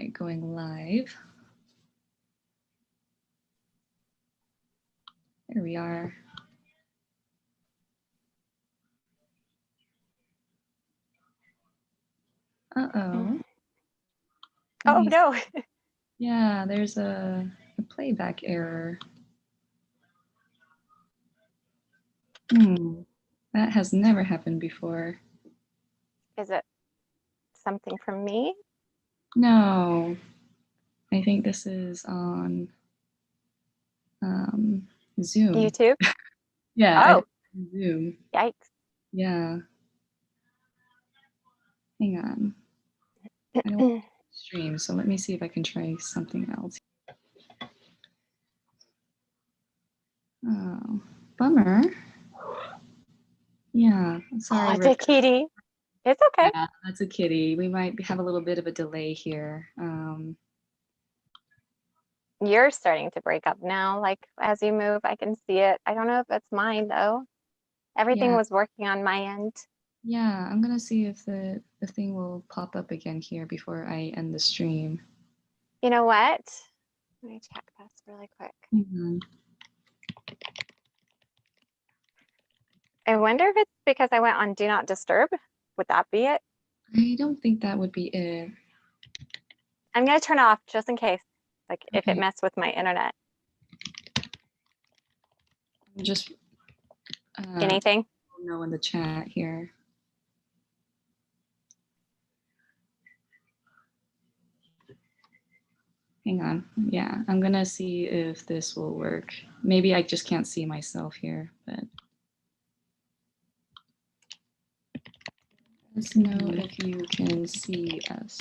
right, going live. There we are. Uh-oh. Oh, no. Yeah, there's a playback error. That has never happened before. Is it something from me? No, I think this is on Zoom. YouTube? Yeah, Oh. Zoom. Yikes. Yeah. Hang on. I don't stream, so let me see if I can try something else. Oh, bummer. Yeah, sorry. Oh, it's a kitty. It's okay. Yeah, that's a kitty. We might have a little bit of a delay here. You're starting to break up now. Like as you move, I can see it. I don't know if it's mine though. Everything was working on my end. Yeah, I'm gonna see if the thing will pop up again here before I end the stream. You know what? Let me check this really quick. I wonder if it's because I went on Do Not Disturb. Would that be it? I don't think that would be it. I'm gonna turn it off just in case, like if it messed with my internet. Just anything? No in the chat here. Hang on. Yeah, I'm gonna see if this will work. Maybe I just can't see myself here, but let us know if you can see us.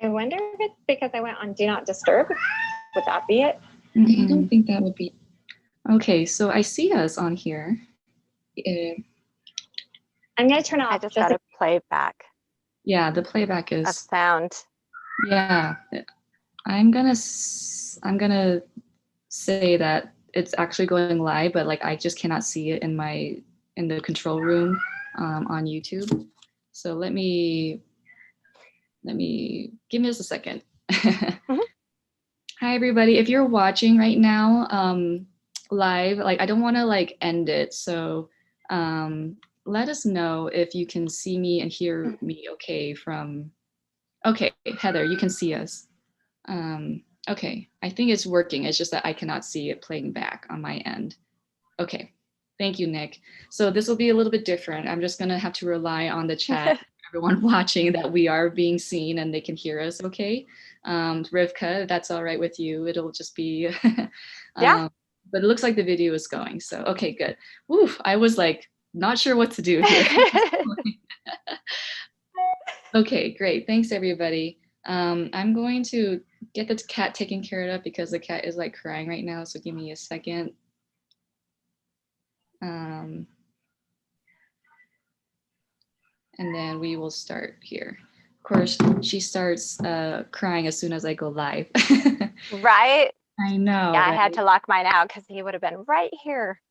I wonder if it's because I went on Do Not Disturb. Would that be it? I don't think that would be. Okay, so I see us on here. I'm gonna turn it off. I just got to play back. Yeah, the playback is. Of sound. Yeah, I'm gonna say that it's actually going live, but like I just cannot see it in the control room on YouTube. So let me give me just a second. Hi everybody, if you're watching right now live, like I don't want to like end it, so let us know if you can see me and hear me okay from. Okay, Heather, you can see us. Okay, I think it's working. It's just that I cannot see it playing back on my end. Okay, thank you, Nick. So this will be a little bit different. I'm just gonna have to rely on the chat, everyone watching, that we are being seen and they can hear us okay. Rivka, that's all right with you. It'll just be, yeah. But it looks like the video is going. So, okay, good. Oof, I was like, not sure what to do here. Okay, great. Thanks, everybody. I'm going to get the cat taken care of because the cat is like crying right now. So give me a second. And then we will start here. Of course, she starts crying as soon as I go live. Right? I know. Yeah, right? I had to lock mine out because he would have been right here.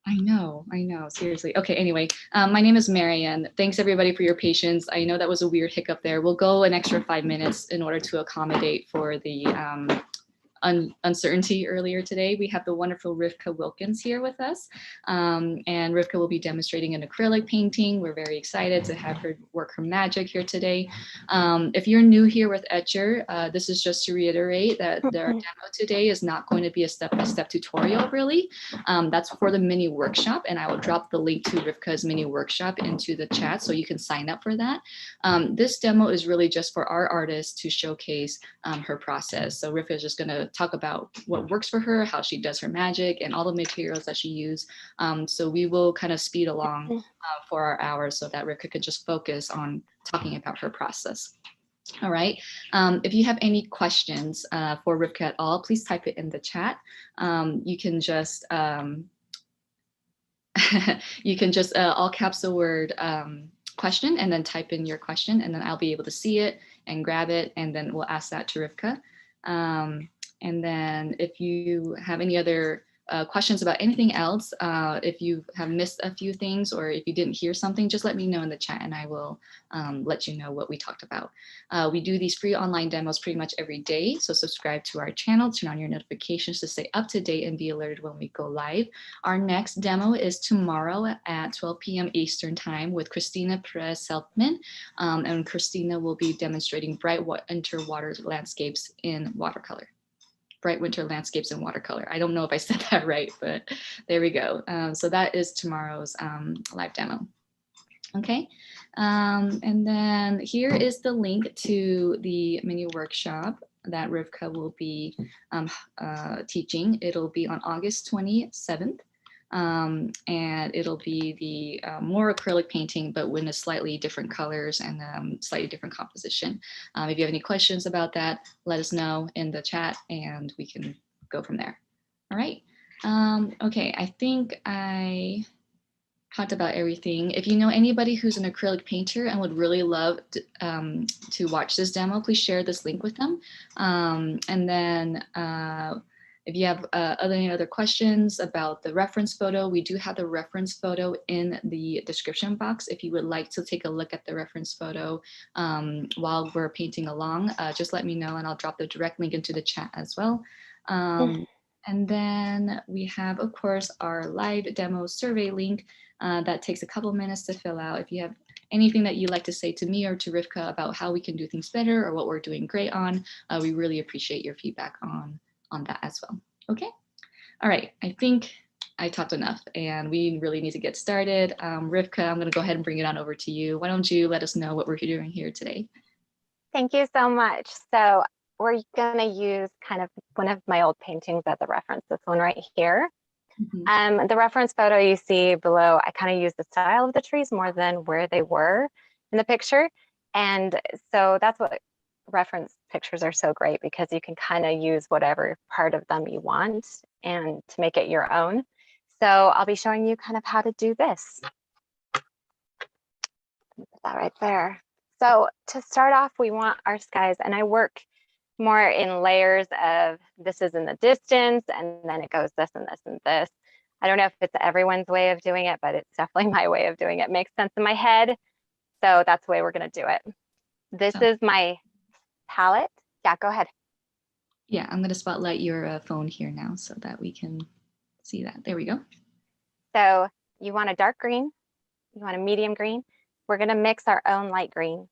I know, seriously. Okay, anyway, my name is Marianne. Thanks everybody for your patience. I know that was a weird hiccup there. We'll go an extra 5 minutes in order to accommodate for the uncertainty earlier today. We have the wonderful Rivka Wilkins here with us. And Rivka will be demonstrating an acrylic painting. We're very excited to have her work her magic here today. If you're new here with Etchr, this is just to reiterate that our demo today is not going to be a step-by-step tutorial, really. That's for the mini workshop, and I will drop the link to Rivka's mini workshop into the chat so you can sign up for that. This demo is really just for our artists to showcase her process. So Rivka is just going to talk about what works for her, how she does her magic, and all the materials that she used. So we will kind of speed along for our hour so that Rivka can just focus on talking about her process. All right. If you have any questions for Rivka at all, please type it in the chat. You can just all caps the word question and then type in your question, and then I'll be able to see it and grab it, and then we'll ask that to Rivka. And then if you have any other questions about anything else, if you have missed a few things or if you didn't hear something, just let me know in the chat and I will let you know what we talked about. We do these free online demos pretty much every day. So subscribe to our channel, turn on your notifications to stay up to date and be alerted when we go live. Our next demo is tomorrow at 12 p.m. Eastern time with Christina Perez-Seltman. And Christina will be demonstrating bright winter water landscapes in watercolor. Bright winter landscapes in watercolor. I don't know if I said that right, but there we go. So that is tomorrow's live demo. Okay, and then here is the link to the mini workshop that Rivka will be teaching. It'll be on August 27th. And it'll be the more acrylic painting, but with a slightly different colors and slightly different composition. If you have any questions about that, let us know in the chat and we can go from there. All right. Okay, I think I talked about everything. If you know anybody who's an acrylic painter and would really love to watch this demo, please share this link with them. And then if you have any other questions about the reference photo, we do have the reference photo in the description box. If you would like to take a look at the reference photo while we're painting along, just let me know and I'll drop the direct link into the chat as well. And then we have, of course, our live demo survey link that takes a couple minutes to fill out. If you have anything that you'd like to say to me or to Rivka about how we can do things better or what we're doing great on, we really appreciate your feedback on that as well. Okay. All right. I think I talked enough and we really need to get started. Rivka, I'm going to go ahead and bring it on over to you. Why don't you let us know what we're doing here today? Thank you so much. So we're going to use kind of one of my old paintings as a reference, this one right here. The reference photo you see below, I kind of use the style of the trees more than where they were in the picture. And so that's what reference pictures are so great, because you can kind of use whatever part of them you want and to make it your own. So I'll be showing you kind of how to do this. Put that right there. So to start off, we want our skies, and I work more in layers of this is in the distance, and then it goes this and this and this. I don't know if it's everyone's way of doing it, but it's definitely my way of doing it. It makes sense in my head. So that's the way we're going to do it. This is my palette. Yeah, go ahead. Yeah, I'm going to spotlight your phone here now so that we can see that. There we go. So you want a dark green, you want a medium green. We're going to mix our own light green,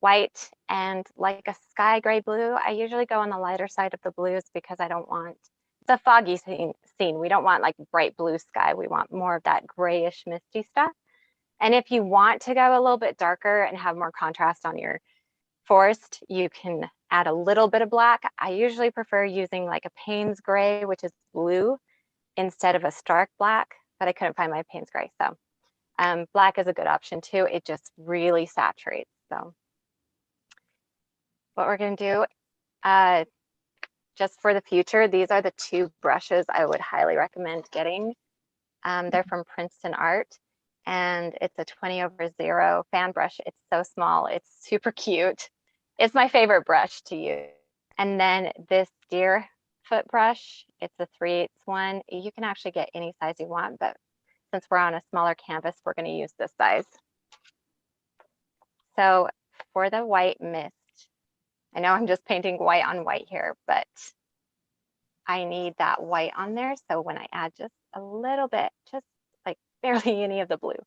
white, and like a sky gray blue. I usually go on the lighter side of the blues because I don't want, it's a foggy scene. We don't want like bright blue sky. We want more of that grayish misty stuff. And if you want to go a little bit darker and have more contrast on your forest, you can add a little bit of black. I usually prefer using like a Payne's gray, which is blue, instead of a stark black, but I couldn't find my Payne's gray. So black is a good option too. It just really saturates. So what we're going to do, just for the future, these are the two brushes I would highly recommend getting. They're from Princeton Art, and it's a 20/0 fan brush. It's so small. It's super cute. It's my favorite brush to use. And then this Deerfoot brush, it's a 3/8 one. You can actually get any size you want, but since we're on a smaller canvas, we're going to use this size. So for the white mist, I know I'm just painting white on white here, but I need that white on there. So when I add just a little bit, just like barely any of the blue. It's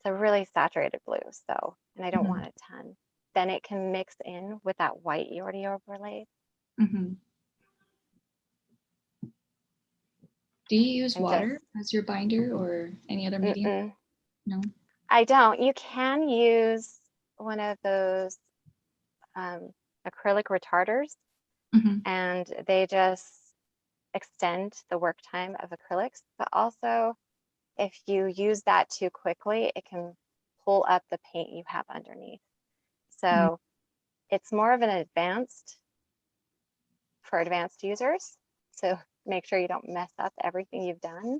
a really saturated blue, so, and I don't want a ton. Then it can mix in with that white you already overlaid. Do you use water as your binder or any other medium? No? I don't. You can use one of those acrylic retarders, and they just extend the work time of acrylics. But also, if you use that too quickly, it can pull up the paint you have underneath. So it's more of an advanced for advanced users. So make sure you don't mess up everything you've done.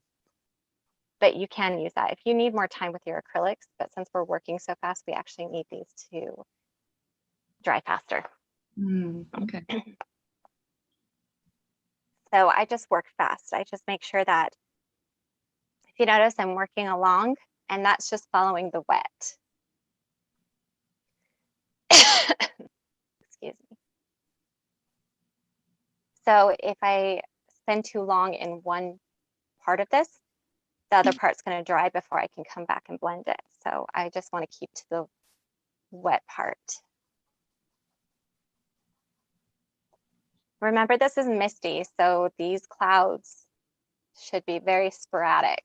But you can use that if you need more time with your acrylics. But since we're working so fast, we actually need these to dry faster. Okay. So I just work fast. I just make sure that, if you notice, I'm working along, and that's just following the wet. Excuse me. So if I spend too long in one part of this, the other part's going to dry before I can come back and blend it. So I just want to keep to the wet part. Remember, this is misty, so these clouds should be very sporadic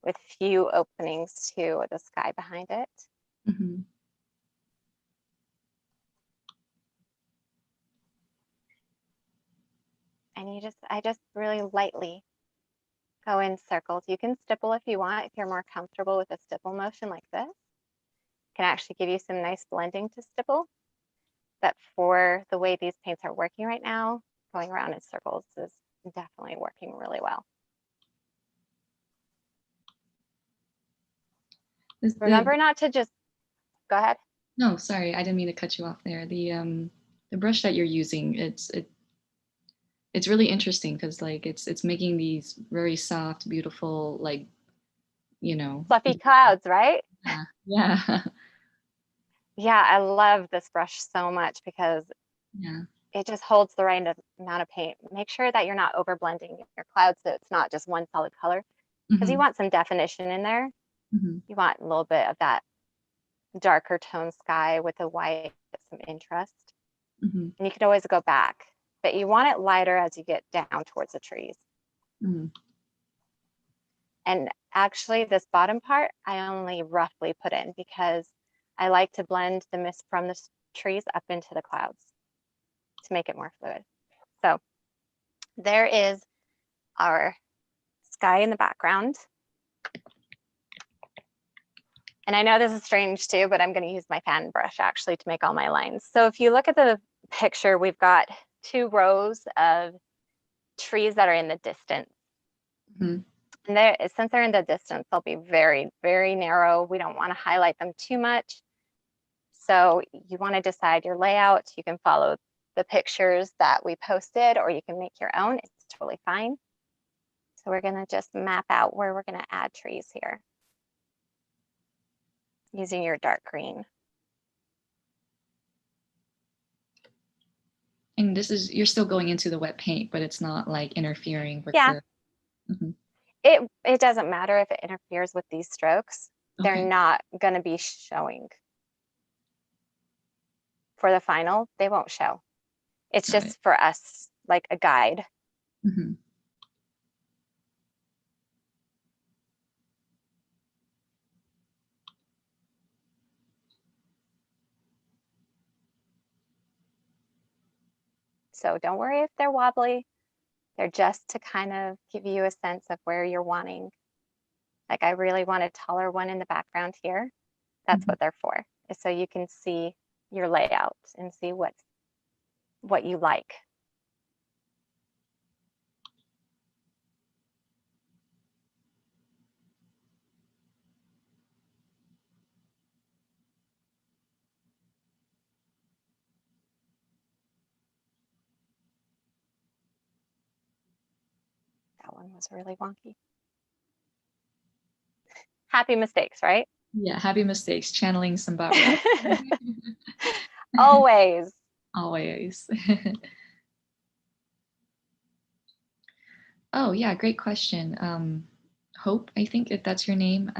with few openings to the sky behind it. Mm-hmm. And I just really lightly go in circles. You can stipple if you want, if you're more comfortable with a stipple motion like this. It can actually give you some nice blending to stipple. But for the way these paints are working right now, going around in circles is definitely working really well. Remember not to just, go ahead. No, sorry, I didn't mean to cut you off there. The brush that you're using, it's really interesting because like it's making these very soft, beautiful, like, you know, fluffy clouds, right? Yeah. Yeah. Yeah, I love this brush so much because Yeah. it just holds the right amount of paint. Make sure that you're not over blending your clouds, so it's not just one solid color, because you want some definition in there. You want a little bit of that darker tone sky with the white, some interest. And you can always go back, but you want it lighter as you get down towards the trees. And actually this bottom part, I only roughly put in because I like to blend the mist from the trees up into the clouds to make it more fluid. So there is our sky in the background. And I know this is strange too, but I'm going to use my fan brush actually to make all my lines. So if you look at the picture, we've got 2 rows of trees that are in the distance. And since they're in the distance, they'll be very, very narrow. We don't want to highlight them too much. So you want to decide your layout. You can follow the pictures that we posted, or you can make your own. It's totally fine. So we're going to just map out where we're going to add trees here using your dark green. And this is, you're still going into the wet paint, but it's not like interfering with the... It doesn't matter if it interferes with these strokes. They're not going to be showing. For the final, they won't show. It's just for us, like a guide. So don't worry if they're wobbly. They're just to kind of give you a sense of where you're wanting. Like I really want a taller one in the background here. That's what they're for, is so you can see your layout and see what you like. That one was really wonky. Happy mistakes, right? Yeah, happy mistakes, channeling some Always. Always. Oh yeah, great question. Hope, I think, if that's your name.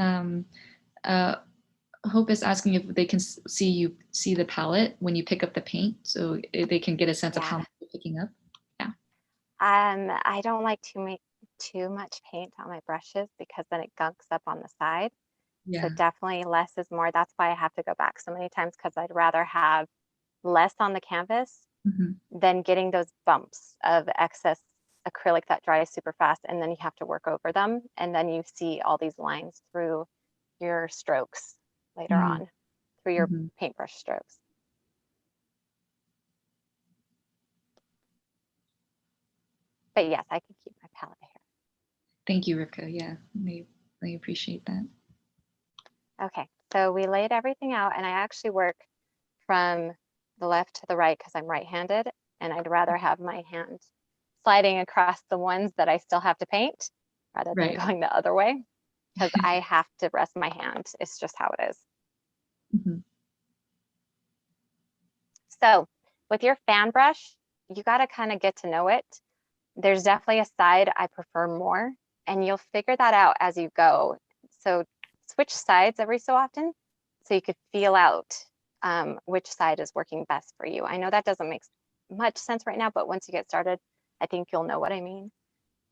Hope is asking if they can see the palette when you pick up the paint, so they can get a sense of how much you're picking up. Yeah. I don't like to make too much paint on my brushes because then it gunks up on the side. So definitely less is more. That's why I have to go back so many times, because I'd rather have less on the canvas than getting those bumps of excess acrylic that dries super fast, and then you have to work over them, and then you see all these lines through your strokes later on, through your paintbrush strokes. But yes, I can keep my palette here. Thank you, Rivka. Yeah, I appreciate that. Okay, so we laid everything out, and I actually work from the left to the right because I'm right-handed, and I'd rather have my hand sliding across the ones that I still have to paint rather than Right. going the other way, because I have to rest my hand. It's just how it is. Mm-hmm. So with your fan brush, you got to kind of get to know it. There's definitely a side I prefer more, and you'll figure that out as you go. So switch sides every so often so you could feel out which side is working best for you. I know that doesn't make much sense right now, but once you get started, I think you'll know what I mean.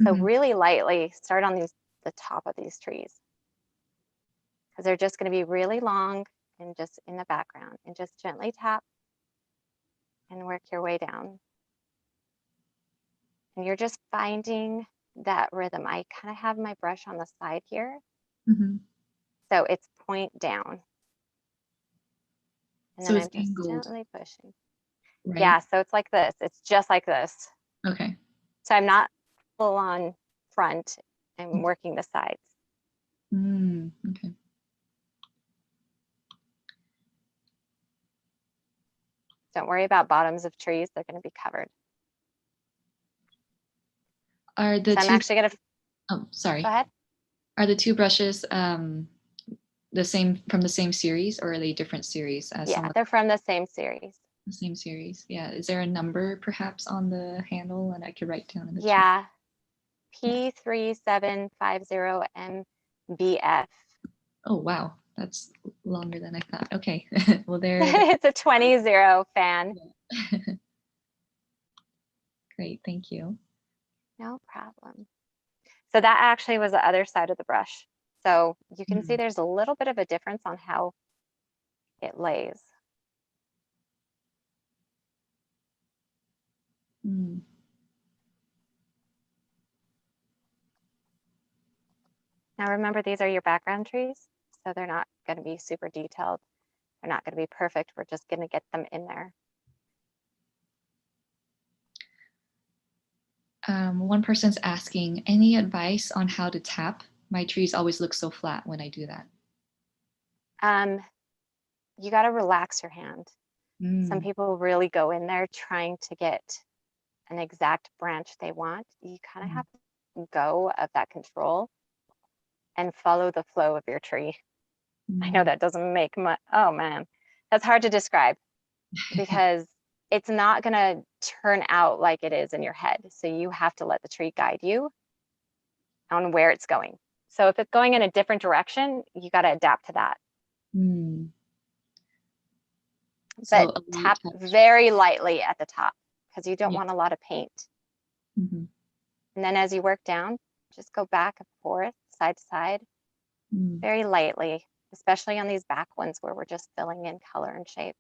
So Mm-hmm. really lightly start on the top of these trees, because they're just going to be really long and just in the background, and just gently tap and work your way down. And you're just finding that rhythm. I kind of have my brush on the side here. Mm-hmm. So it's point down. And So then it's I'm just angled, gently pushing. right? Yeah, so it's like this. It's just like this. Okay. So I'm not full on front. I'm working the sides. Okay. Don't worry about bottoms of trees. They're going to be covered. Are the So I'm two, actually going to, oh, go sorry. ahead. Are the two brushes the same from the same series, or are they different series? Yeah, they're from the same series. The same series. Yeah. Is there a number perhaps on the handle and I could write down in the chat? Yeah, P3750MBF. Oh, wow. That's longer than I thought. Okay. Well, there it is. It's a 20-0 fan. Great. Thank you. No problem. So that actually was the other side of the brush. So you can see there's a little bit of a difference on how it lays. Mm. Now remember, these are your background trees, so they're not going to be super detailed. They're not going to be perfect. We're just going to get them in there. One person's asking, any advice on how to tap? My trees always look so flat when I do that. You got to relax your hand. Some Mm. people really go in there trying to get an exact branch they want. You kind of have to go of that control and follow the flow of your tree. I know that doesn't make much, oh man, that's hard to describe because it's not going to turn out like it is in your head. So you have to let the tree guide you on where it's going. So if it's going in a different direction, you got to adapt to that. Mm. But So a light tap touch. very lightly at the top because you don't Yeah. want a lot of paint. Mm-hmm. And then as you work down, just go back and forth, side to side, very lightly, especially on these back ones where we're just filling in color and shape.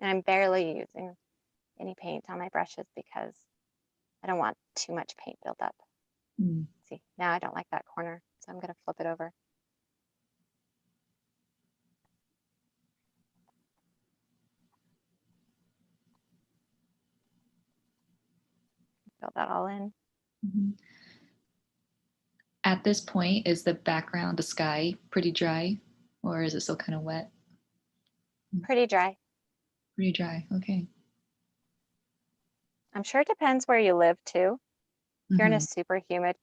And I'm barely using any paint on my brushes because I don't want too much paint built up. See, now I don't like that corner, so I'm going to flip it over. Fill that all in. At this point, is the background, the sky, pretty dry, or is it still kind of wet? Pretty dry. Pretty dry. Okay. I'm sure it depends where you live too. If you're in a super humid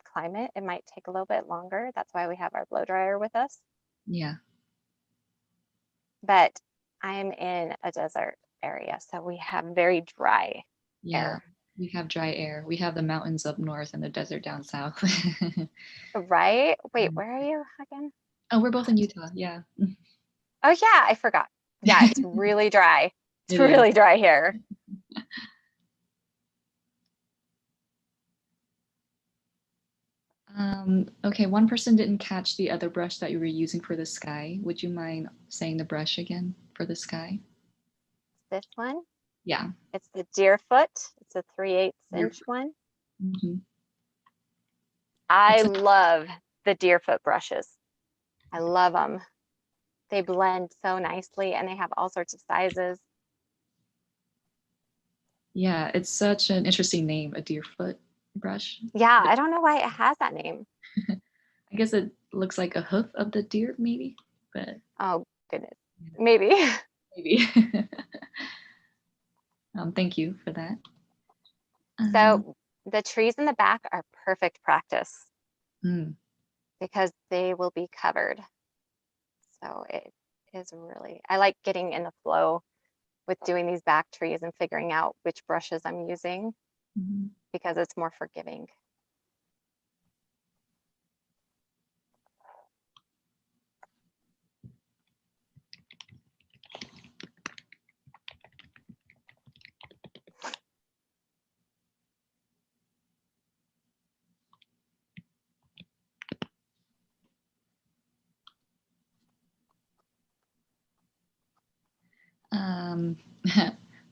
climate, it might take a little bit longer. That's why we have our blow dryer with us. Yeah. But I'm in a desert area, so we have very dry air. We have dry air. We have the mountains up north and the desert down south. Right? Wait, where are you again? Oh, we're both in Utah. Yeah. Oh yeah, I forgot. Yeah, it's really dry. It's It is. really dry here. Okay, one person didn't catch the other brush that you were using for the sky. Would you mind saying the brush again for the sky? This one? Yeah. It's the Deerfoot. It's a 3/8 inch one. I love the Deerfoot brushes. I love them. They blend so nicely and they have all sorts of sizes. Yeah, it's such an interesting name, a Deerfoot brush. Yeah, I don't know why it has that name. I guess it looks like a hoof of the deer, maybe, but Oh, goodness. Maybe. maybe. Thank you for that. So the trees in the back are perfect practice because they will be covered. So it is really, I like getting in the flow with doing these back trees and figuring out which brushes I'm using because it's more forgiving.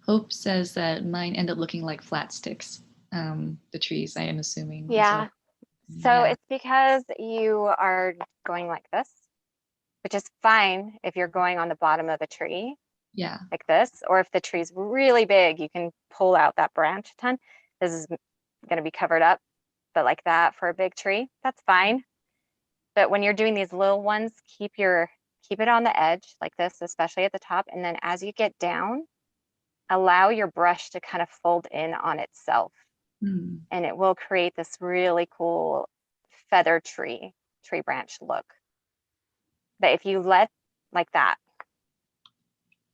Hope says that mine end up looking like flat sticks. The trees, I am assuming. Yeah. So yeah. it's because you are going like this, which is fine if you're going on the bottom of a tree. Yeah. Like this, or if the tree's really big, you can pull out that branch a ton. This is going to be covered up, but like that for a big tree, that's fine. But when you're doing these little ones, keep it on the edge like this, especially at the top. And then as you get down, allow your brush to kind of fold in on itself. And it will create this really cool feather tree branch look. But if you let like that,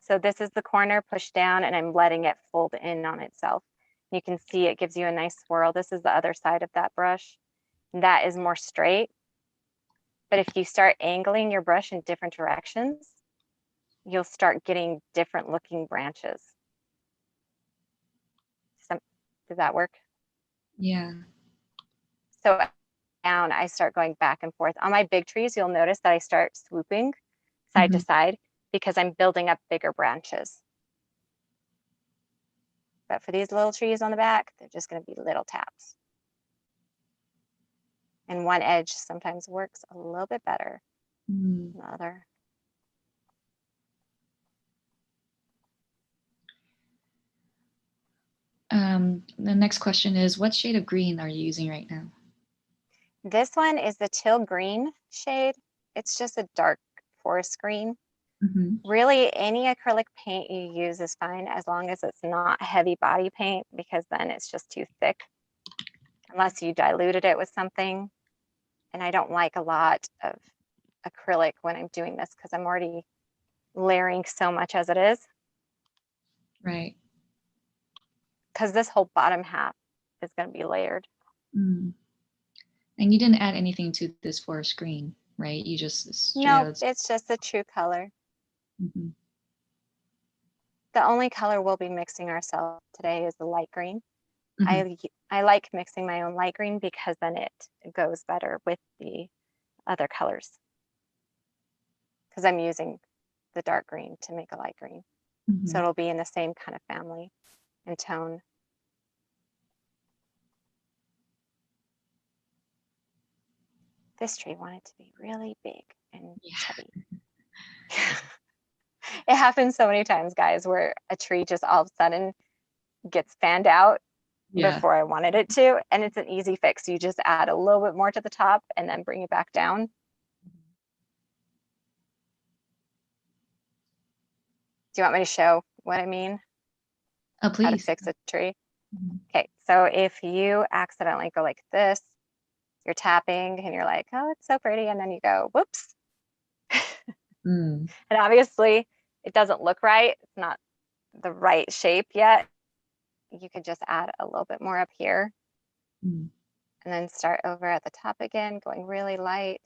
so this is the corner pushed down and I'm letting it fold in on itself. You can see it gives you a nice swirl. This is the other side of that brush. That is more straight. But if you start angling your brush in different directions, you'll start getting different looking branches. Does that work? Yeah. So down, I start going back and forth. On my big trees, you'll notice that I start swooping side to side because I'm building up bigger branches. But for these little trees on the back, they're just going to be little taps. And one edge sometimes works a little bit better than the other. The next question is, what shade of green are you using right now? This one is the teal green shade. It's just a dark forest green. Really, any acrylic paint you use is fine as long as it's not heavy body paint, because then it's just too thick unless you diluted it with something. And I don't like a lot of acrylic when I'm doing this because I'm already layering so much as it is. Right. Because this whole bottom half is going to be layered. And you didn't add anything to this forest green, right? You just No, it's just a true color. The only color we'll be mixing ourselves today is the light green. I like mixing my own light green because then it goes better with the other colors. Because I'm using the dark green to make a light green. So it'll be in the same kind of family and tone. This tree wanted to be really big and chubby. It happens so many times, guys, where a tree just all of a sudden gets fanned out before I wanted it to. And it's an easy fix. You just add a little bit more to the top and then bring it back down. Do you want me to show what I mean? Oh, please. How to fix a tree? Okay, so if you accidentally go like this, you're tapping and you're like, oh, it's so pretty. And then you go, whoops. And obviously it doesn't look right. It's not the right shape yet. You could just add a little bit more up here and then start over at the top again, going really light,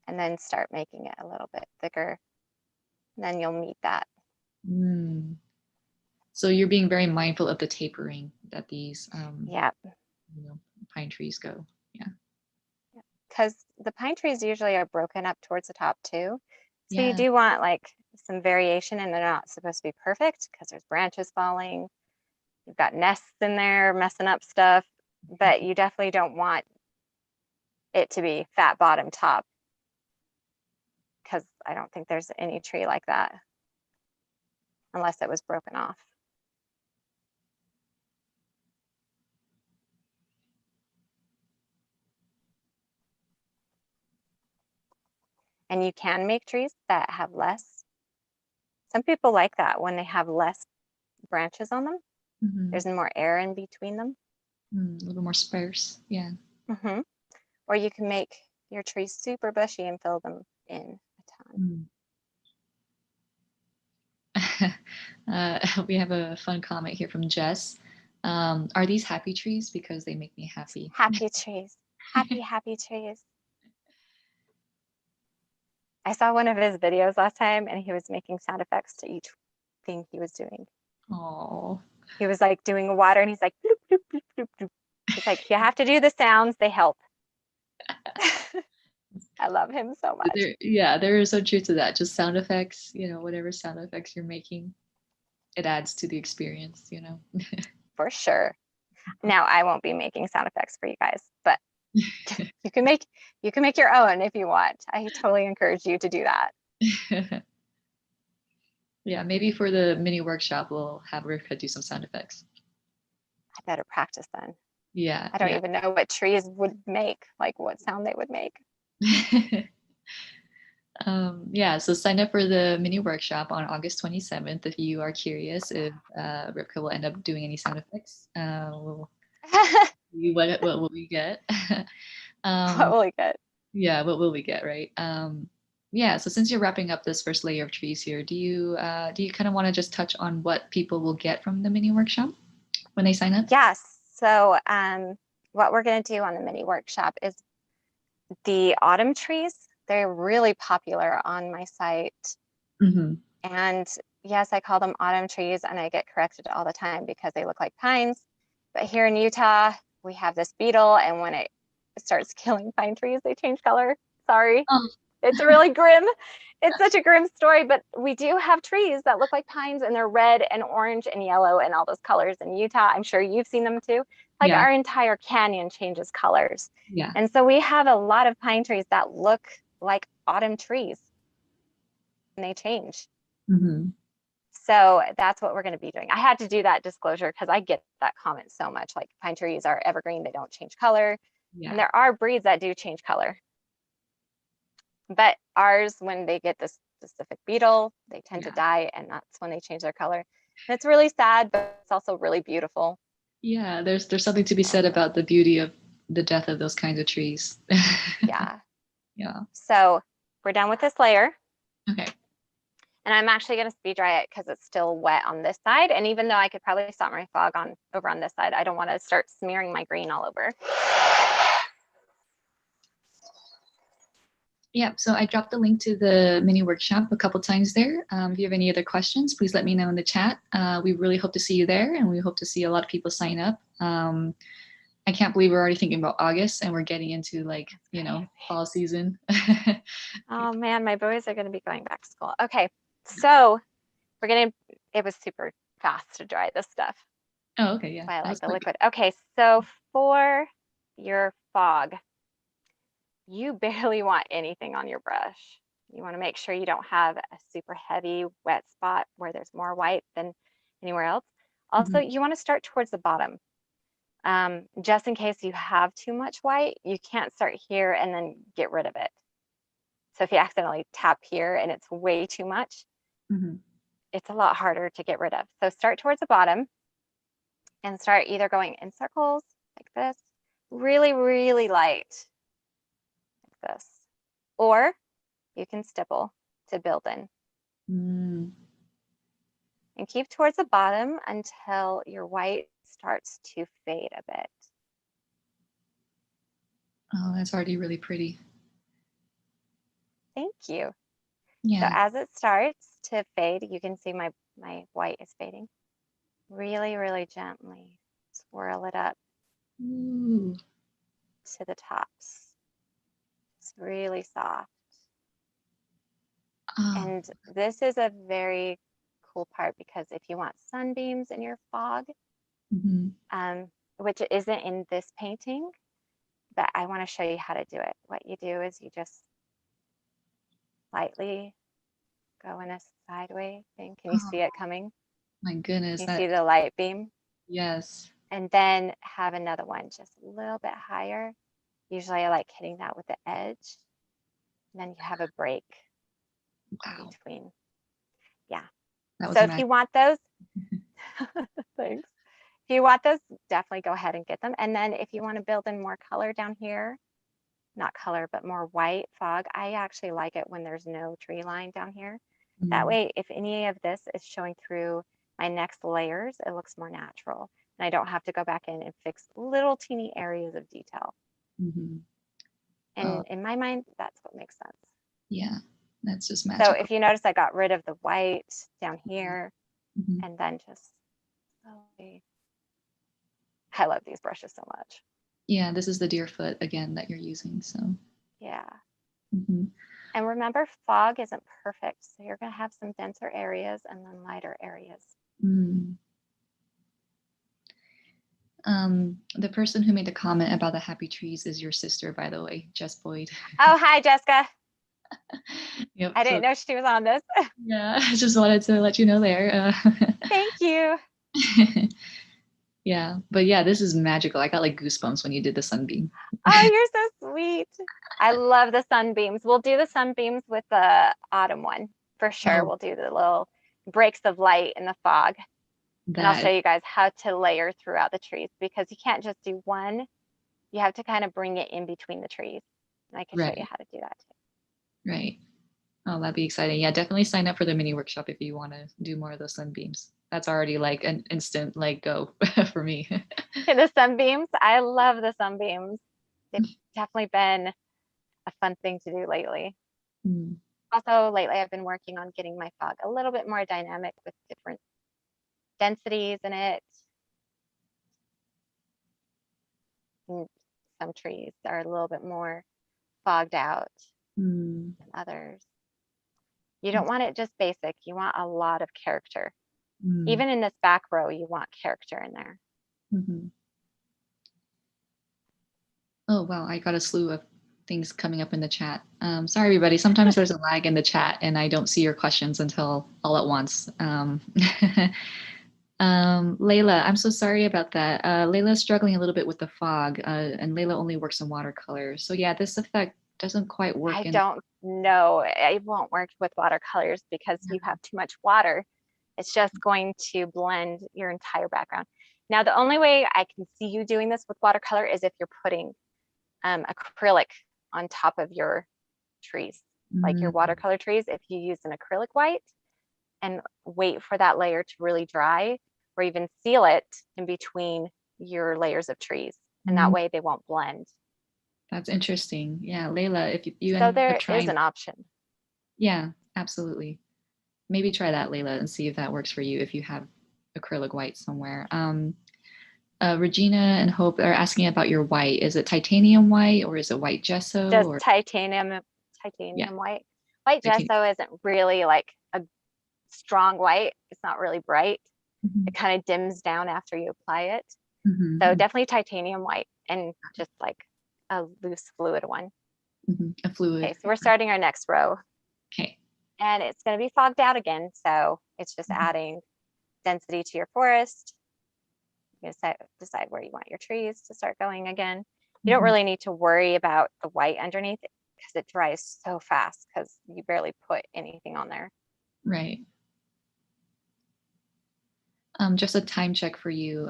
and then start making it a little bit thicker. And then you'll meet that. So you're being very mindful of the tapering that these pine trees go. Yeah. Because the pine trees usually are broken up towards the top too. So you do want like some variation, and they're not supposed to be perfect because there's branches falling. You've got nests in there messing up stuff, but you definitely don't want it to be fat bottom top, because I don't think there's any tree like that unless it was broken off. And you can make trees that have less. Some people like that when they have less branches on them. There's more air in between them. A little more sparse. Yeah. Or you can make your trees super bushy and fill them in a ton. We have a fun comment here from Jess. Are these happy trees? Because they make me happy. Happy trees. Happy, happy trees. I saw one of his videos last time and he was making sound effects to each thing he was doing. Oh. He was like doing water and he's like, bloop, bloop, bloop, bloop, bloop. He's like, you have to do the sounds, they help. I love him so much. They're so true to that. Just sound effects, whatever sound effects you're making, it adds to the experience, For sure. Now I won't be making sound effects for you guys, but you can make your own if you want. I totally encourage you to do that. Yeah, maybe for the mini workshop, we'll have Rivka do some sound effects. I better practice then. Yeah. I don't even know what trees would make, like what sound they would make. So sign up for the mini workshop on August 27th if you are curious if Rivka will end up doing any sound effects. We'll see what will we get. What will we get? Yeah, what will we get, right? So since you're wrapping up this first layer of trees here, do you kind of want to just touch on what people will get from the mini workshop when they sign up? Yes. So what we're going to do on the mini workshop is the autumn trees. They're really popular on my site. And yes, I call them autumn trees and I get corrected all the time because they look like pines. But here in Utah, we have this beetle, and when it starts killing pine trees, they change color. Sorry. Oh. It's really grim. It's such a grim story, but we do have trees that look like pines and they're red and orange and yellow and all those colors in Utah. I'm sure you've seen them too. Like our entire canyon changes colors. Yeah. And so we have a lot of pine trees that look like autumn trees and they change. So that's what we're going to be doing. I had to do that disclosure because I get that comment so much. Like pine trees are evergreen, they don't change color. And there are breeds that do change color. But ours, when they get this specific beetle, they tend to die, and that's when they change their color. And it's really sad, but it's also really beautiful. Yeah, there's something to be said about the beauty of the death of those kinds of trees. Yeah. So we're done with this layer. Okay. And I'm actually going to speed dry it because it's still wet on this side. And even though I could probably stop my fog over on this side, I don't want to start smearing my green all over. Yeah, so I dropped the link to the mini workshop a couple times there. If you have any other questions, please let me know in the chat. We really hope to see you there, and we hope to see a lot of people sign up. I can't believe we're already thinking about August and we're getting into fall season. Oh man, my boys are going to be going back to school. Okay, so it was super fast to dry this stuff. Oh, okay, yeah. That's why I like the liquid. Okay, so for your fog, you barely want anything on your brush. You want to make sure you don't have a super heavy wet spot where there's more white than anywhere else. Also, you want to start towards the bottom. Just in case you have too much white, you can't start here and then get rid of it. So if you accidentally tap here and it's way too much, it's a lot harder to get rid of. So start towards the bottom and start either going in circles like this, really, really light, like this, or you can stipple to build in. And keep towards the bottom until your white starts to fade a bit. Oh, that's already really pretty. Thank you. Yeah. So as it starts to fade, you can see my white is fading. Really, really gently swirl it up to the tops. It's really soft. And this is a very cool part because if you want sunbeams in your fog, which isn't in this painting, but I want to show you how to do it. What you do is you just lightly go in a sideways thing. Can you see it coming? My goodness. You see the light beam? Yes. And then have another one just a little bit higher. Usually I like hitting that with the edge. And then you have a break Wow. between. Yeah. That was So if you want those, thanks. If you want those, definitely go ahead and get them. And then if you want to build in more color down here, not color, but more white fog, I actually like it when there's no tree line down here. That way, if any of this is showing through my next layers, it looks more natural. And I don't have to go back in and fix little teeny areas of detail. And in my mind, that's what makes sense. Yeah, that's just magical. So if you notice, I got rid of the white down here and then just slowly. I love these brushes so much. Yeah, this is the Deerfoot again that you're using. So yeah. And remember, fog isn't perfect. So you're going to have some denser areas and then lighter areas. The person who made the comment about the happy trees is your sister, by the way, Jess Boyd. Oh, hi, Jessica. Yep, I didn't know she was on this. Yeah, I just wanted to let you know there. Thank you. Yeah, but yeah, this is magical. I got like goosebumps when you did the sunbeam. Oh, you're so sweet. I love the sunbeams. We'll do the sunbeams with the autumn one for sure. We'll do the little breaks of light in the fog. And I'll show you guys how to layer throughout the trees, because you can't just do one. You have to kind of bring it in between the trees. And I can show you how to do that too. Right. Oh, that'd be exciting. Yeah, definitely sign up for the mini workshop if you want to do more of those sunbeams. That's already like an instant like go for me. The sunbeams, I love the sunbeams. They've definitely been a fun thing to do lately. Also, lately I've been working on getting my fog a little bit more dynamic with different densities in it. And some trees are a little bit more fogged out than others. You don't want it just basic. You want a lot of character. Even in this back row, you want character in there. Oh, wow. I got a slew of things coming up in the chat. Sorry, everybody. Sometimes there's a lag in the chat and I don't see your questions until all at once. Layla, I'm so sorry about that. Layla's struggling a little bit with the fog, and Layla only works in watercolor. So yeah, this effect doesn't quite work. I don't know. It won't work with watercolors because you have too much water. It's just going to blend your entire background. Now, the only way I can see you doing this with watercolor is if you're putting acrylic on top of your trees, like your watercolor trees. If you use an acrylic white and wait for that layer to really dry, or even seal it in between your layers of trees, and that way they won't blend. That's interesting. Yeah, Layla, if you so there is an option. Yeah, absolutely. Maybe try that, Layla, and see if that works for you if you have acrylic white somewhere. Regina and Hope are asking about your white. Is it titanium white or is it white gesso? Just titanium white. White gesso isn't really like a strong white. It's not really bright. It kind of dims down after you apply it. So definitely titanium white, and just like a loose fluid one. A fluid. Okay, so we're starting our next row. Okay. And it's going to be fogged out again. So it's just adding density to your forest. You decide where you want your trees to start going again. You don't really need to worry about the white underneath it because it dries so fast because you barely put anything on there. Right. Just a time check for you,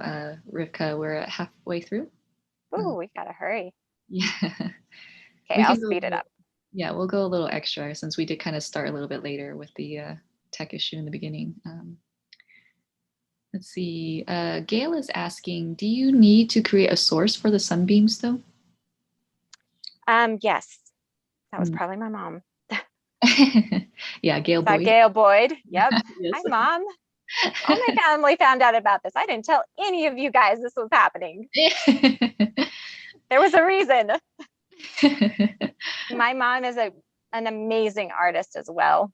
Rivka. We're halfway through. Ooh, we gotta hurry. Yeah. Okay, I'll speed it up. Yeah, we'll go a little extra since we did kind of start a little bit later with the tech issue in the beginning. Let's see. Gail is asking, do you need to create a source for the sunbeams though? Yes, that was probably my mom. Yeah, Gail Boyd. Gail Boyd. Yep. Yes. Hi, Mom. All my family found out about this. I didn't tell any of you guys this was happening. There was a reason. My mom is an amazing artist as well.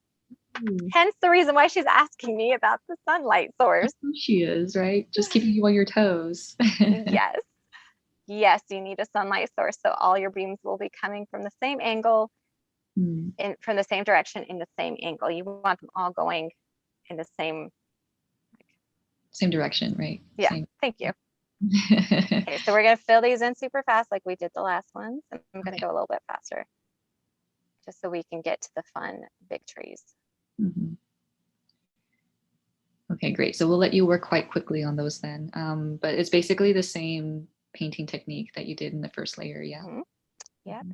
Hence the reason why she's asking me about the sunlight source. She is, right? Just keeping you on your toes. Yes. Yes, you need a sunlight source. So all your beams will be coming from the same angle, from the same direction in the same angle. You want them all going in the same direction, right? Yeah, thank you. Okay, so we're going to fill these in super fast like we did the last ones. And I'm going to go a little bit faster. just so we can get to the fun big trees. Mhm. Okay, great. So we'll let you work quite quickly on those then. But it's basically the same painting technique that you did in the first layer, yeah? Yep.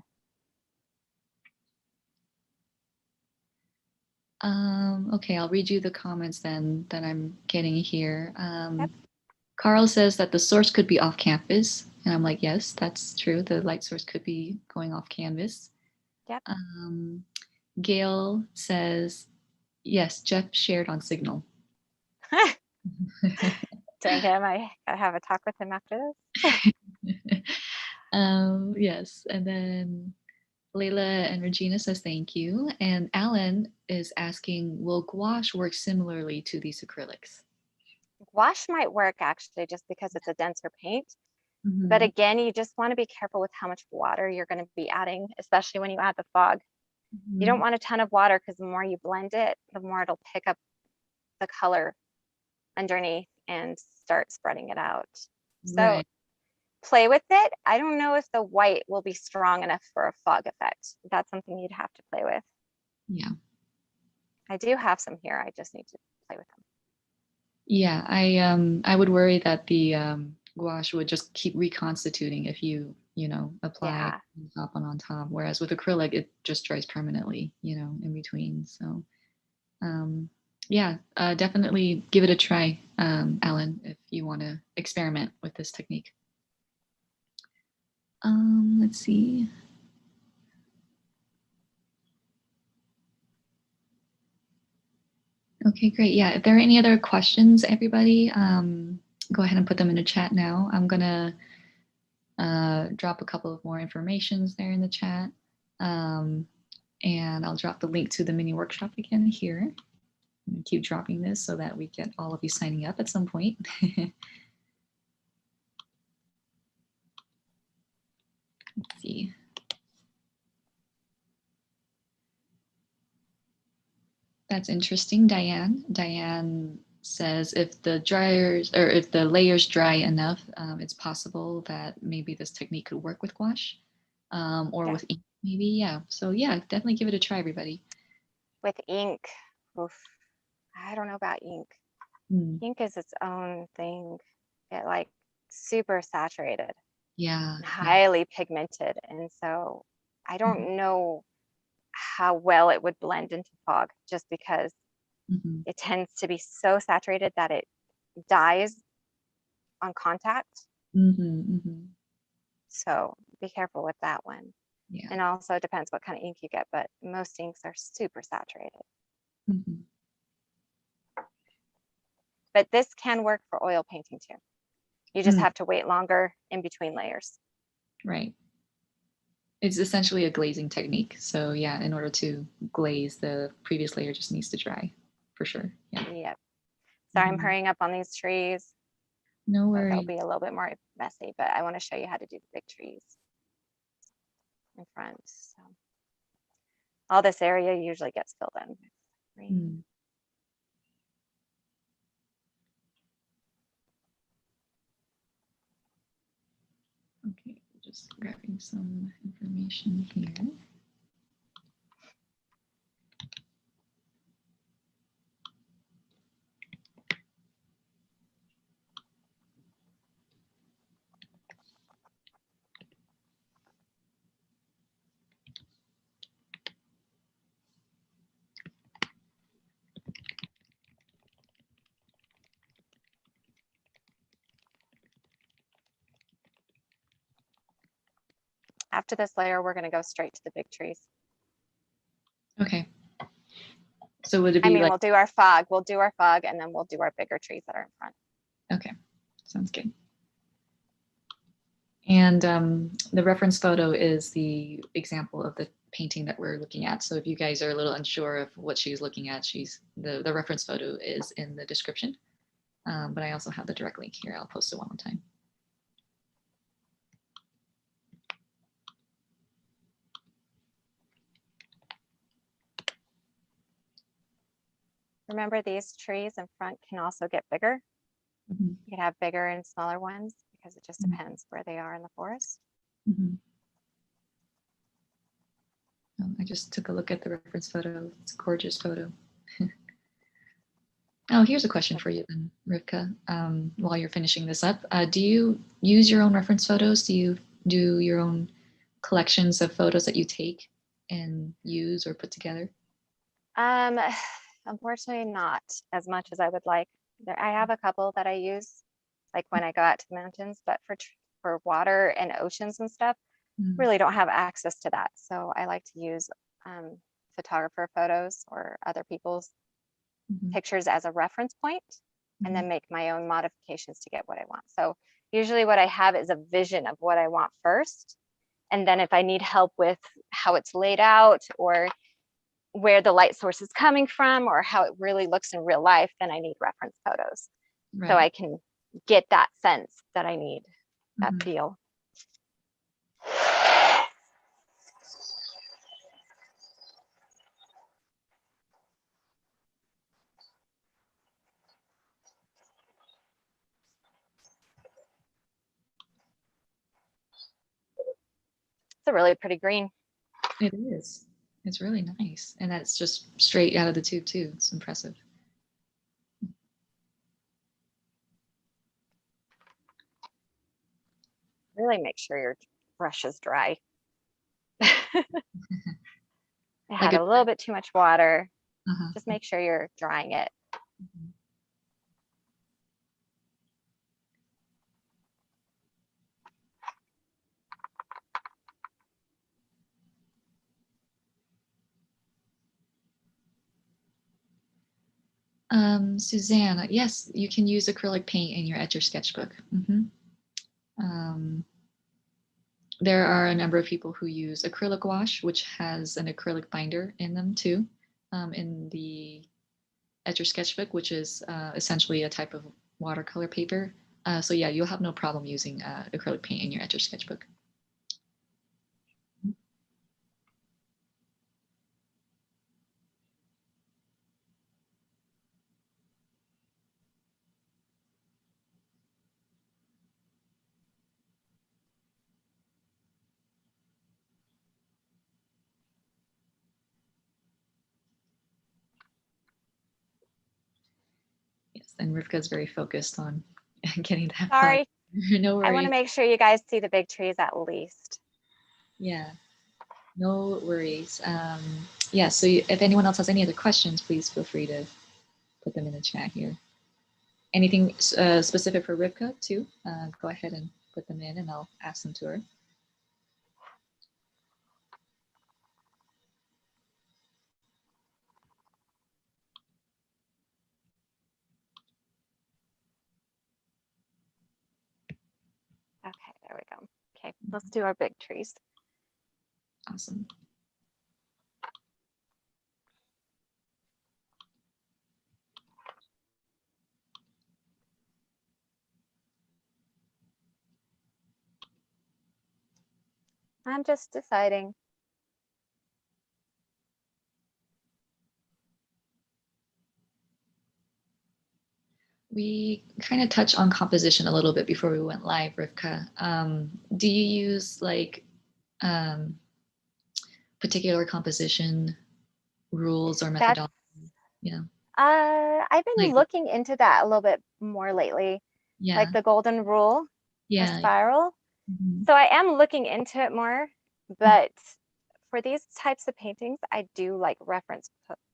Okay, I'll read you the comments then that I'm getting here. Yep. Carl says that the source could be off campus. And I'm like, yes, that's true. The light source could be going off canvas. Yep. Gail says, yes, Jeff shared on Signal. Dang him, I gotta have a talk with him after this. Yes, and then Layla and Regina says thank you. And Alan is asking, will gouache work similarly to these acrylics? Gouache might work actually just because it's a denser paint. Mm-hmm. But again, you just want to be careful with how much water you're going to be adding, especially when you add the fog. Mm-hmm. You don't want a ton of water because the more you blend it, the more it'll pick up the color underneath and start spreading it out. So Right. play with it. I don't know if the white will be strong enough for a fog effect. That's something you'd have to play with. Yeah. I do have some here. I just need to play with them. Yeah, I would worry that the gouache would just keep reconstituting if you apply Yeah. top on top. Whereas with acrylic, it just dries permanently, in between. So yeah, definitely give it a try, Alan, if you want to experiment with this technique. Let's see. Okay, great. Yeah, if there are any other questions, everybody, go ahead and put them in the chat now. I'm gonna drop a couple of more informations there in the chat. And I'll drop the link to the mini workshop again here. I'm gonna keep dropping this so that we get all of you signing up at some point. Let's see. That's interesting, Diane. Diane says if the layers dry enough, it's possible that maybe this technique could work with gouache or with ink, maybe. Yeah. So yeah, definitely give it a try, everybody. With ink, oof, I don't know about ink. Ink is its own thing. It like super saturated. Yeah. Highly pigmented. And so I don't know how well it would blend into fog just because it tends to be so saturated that it dies on contact. So be careful with that one. Yeah. And also it depends what kind of ink you get, but most inks are super saturated. But this can work for oil painting too. You just have to wait longer in between layers. Right. It's essentially a glazing technique. So yeah, in order to glaze, the previous layer just needs to dry for sure. Yeah. Yep. Sorry, I'm hurrying up on these trees. No worries. That'll be a little bit more messy, but I want to show you how to do the big trees in front. So all this area usually gets filled in. Okay, just grabbing some information here. After this layer, we're going to go straight to the big trees. Okay. So would it be we'll do our fog. We'll do our fog and then we'll do our bigger trees that are in front. Okay, sounds good. And the reference photo is the example of the painting that we're looking at. So if you guys are a little unsure of what she's looking at, the reference photo is in the description. But I also have the direct link here. I'll post it one more time. Remember, these trees in front can also get bigger. You can have bigger and smaller ones because it just depends where they are in the forest. I just took a look at the reference photo. It's a gorgeous photo. Oh, here's a question for you then, Rivka. While you're finishing this up, do you use your own reference photos? Do you do your own collections of photos that you take and use or put together? Unfortunately, not as much as I would like. I have a couple that I use, like when I go out to the mountains, but for water and oceans and stuff, really don't have access to that. So I like to use photographer photos or other people's pictures as a reference point, and then make my own modifications to get what I want. So usually what I have is a vision of what I want first. And then if I need help with how it's laid out or where the light source is coming from or how it really looks in real life, then I need reference photos. Right. So I can get that sense that I need, that feel. It's a really pretty green. It is. It's really nice. And that's just straight out of the tube too. It's impressive. Really make sure your brush is dry. I had a little bit too much water. Just make sure you're drying it. Suzanne, yes, you can use acrylic paint in your Etchr sketchbook. There are a number of people who use acrylic wash, which has an acrylic binder in them too, in the Etchr sketchbook, which is essentially a type of watercolor paper. So yeah, you'll have no problem using acrylic paint in your Etchr sketchbook. Yes, and Rivka's very focused on getting that. Sorry. No worries. I want to make sure you guys see the big trees at least. Yeah, no worries. Yeah, so if anyone else has any other questions, please feel free to put them in the chat here. Anything specific for Rivka too? Go ahead and put them in and I'll ask them to her. Okay, there we go. Okay, let's do our big trees. Awesome. I'm just deciding. We kind of touched on composition a little bit before we went live, Rivka. Do you use like particular composition rules or methodology? Yeah. I've been looking into that a little bit more lately. Yeah. Like the golden rule, yeah. the spiral. So I am looking into it more, but for these types of paintings, I do like reference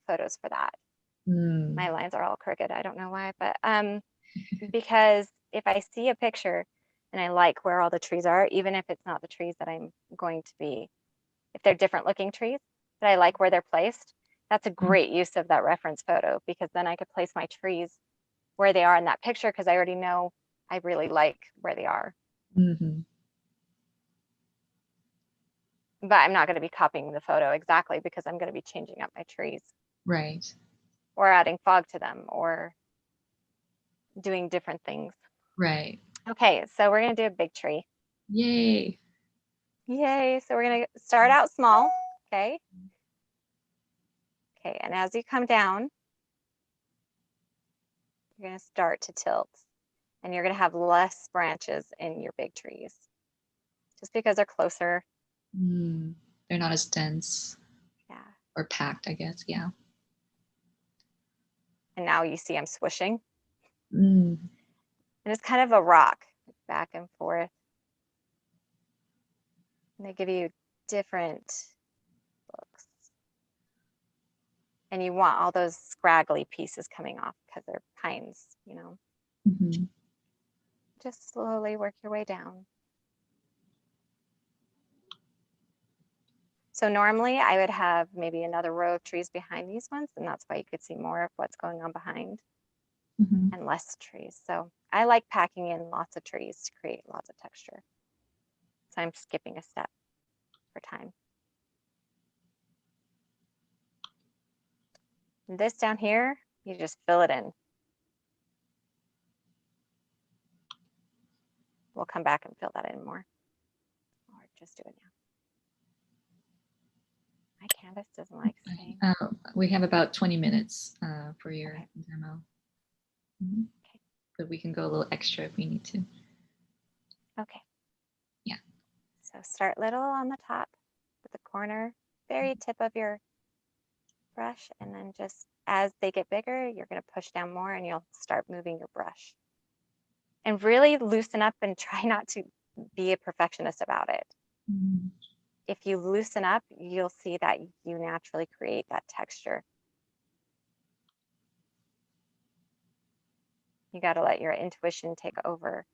photos for that. My lines are all crooked. I don't know why, but because if I see a picture and I like where all the trees are, even if it's not the trees that I'm going to be, if they're different looking trees, but I like where they're placed, that's a great use of that reference photo, because then I could place my trees where they are in that picture because I already know I really like where they are. But I'm not going to be copying the photo exactly because I'm going to be changing up my trees. Right. Or adding fog to them or doing different things. Right. Okay, so we're going to do a big tree. Yay. Yay. So we're going to start out small. Okay. Okay, and as you come down, you're going to start to tilt. And you're going to have less branches in your big trees. Just because they're closer. They're not as dense. Yeah. Or packed, I guess. Yeah. And now you see I'm swishing. Mm. And it's kind of a rock, back and forth. And they give you different looks. And you want all those scraggly pieces coming off because they're pines, you know. Mm-hmm. Just slowly work your way down. So normally I would have maybe another row of trees behind these ones, and that's why you could see more of what's going on behind and less trees. So I like packing in lots of trees to create lots of texture. So I'm skipping a step for time. And this down here, you just fill it in. We'll come back and fill that in more. Or just do it now. My canvas doesn't like staying. We have about 20 minutes for your demo. Mm-hmm. Okay. But we can go a little extra if we need to. Okay. Yeah. So start little on the top with the corner, very tip of your brush, and then just as they get bigger, you're going to push down more and you'll start moving your brush. And really loosen up and try not to be a perfectionist about it. Mm-hmm. If you loosen up, you'll see that you naturally create that texture. You got to let your intuition take over.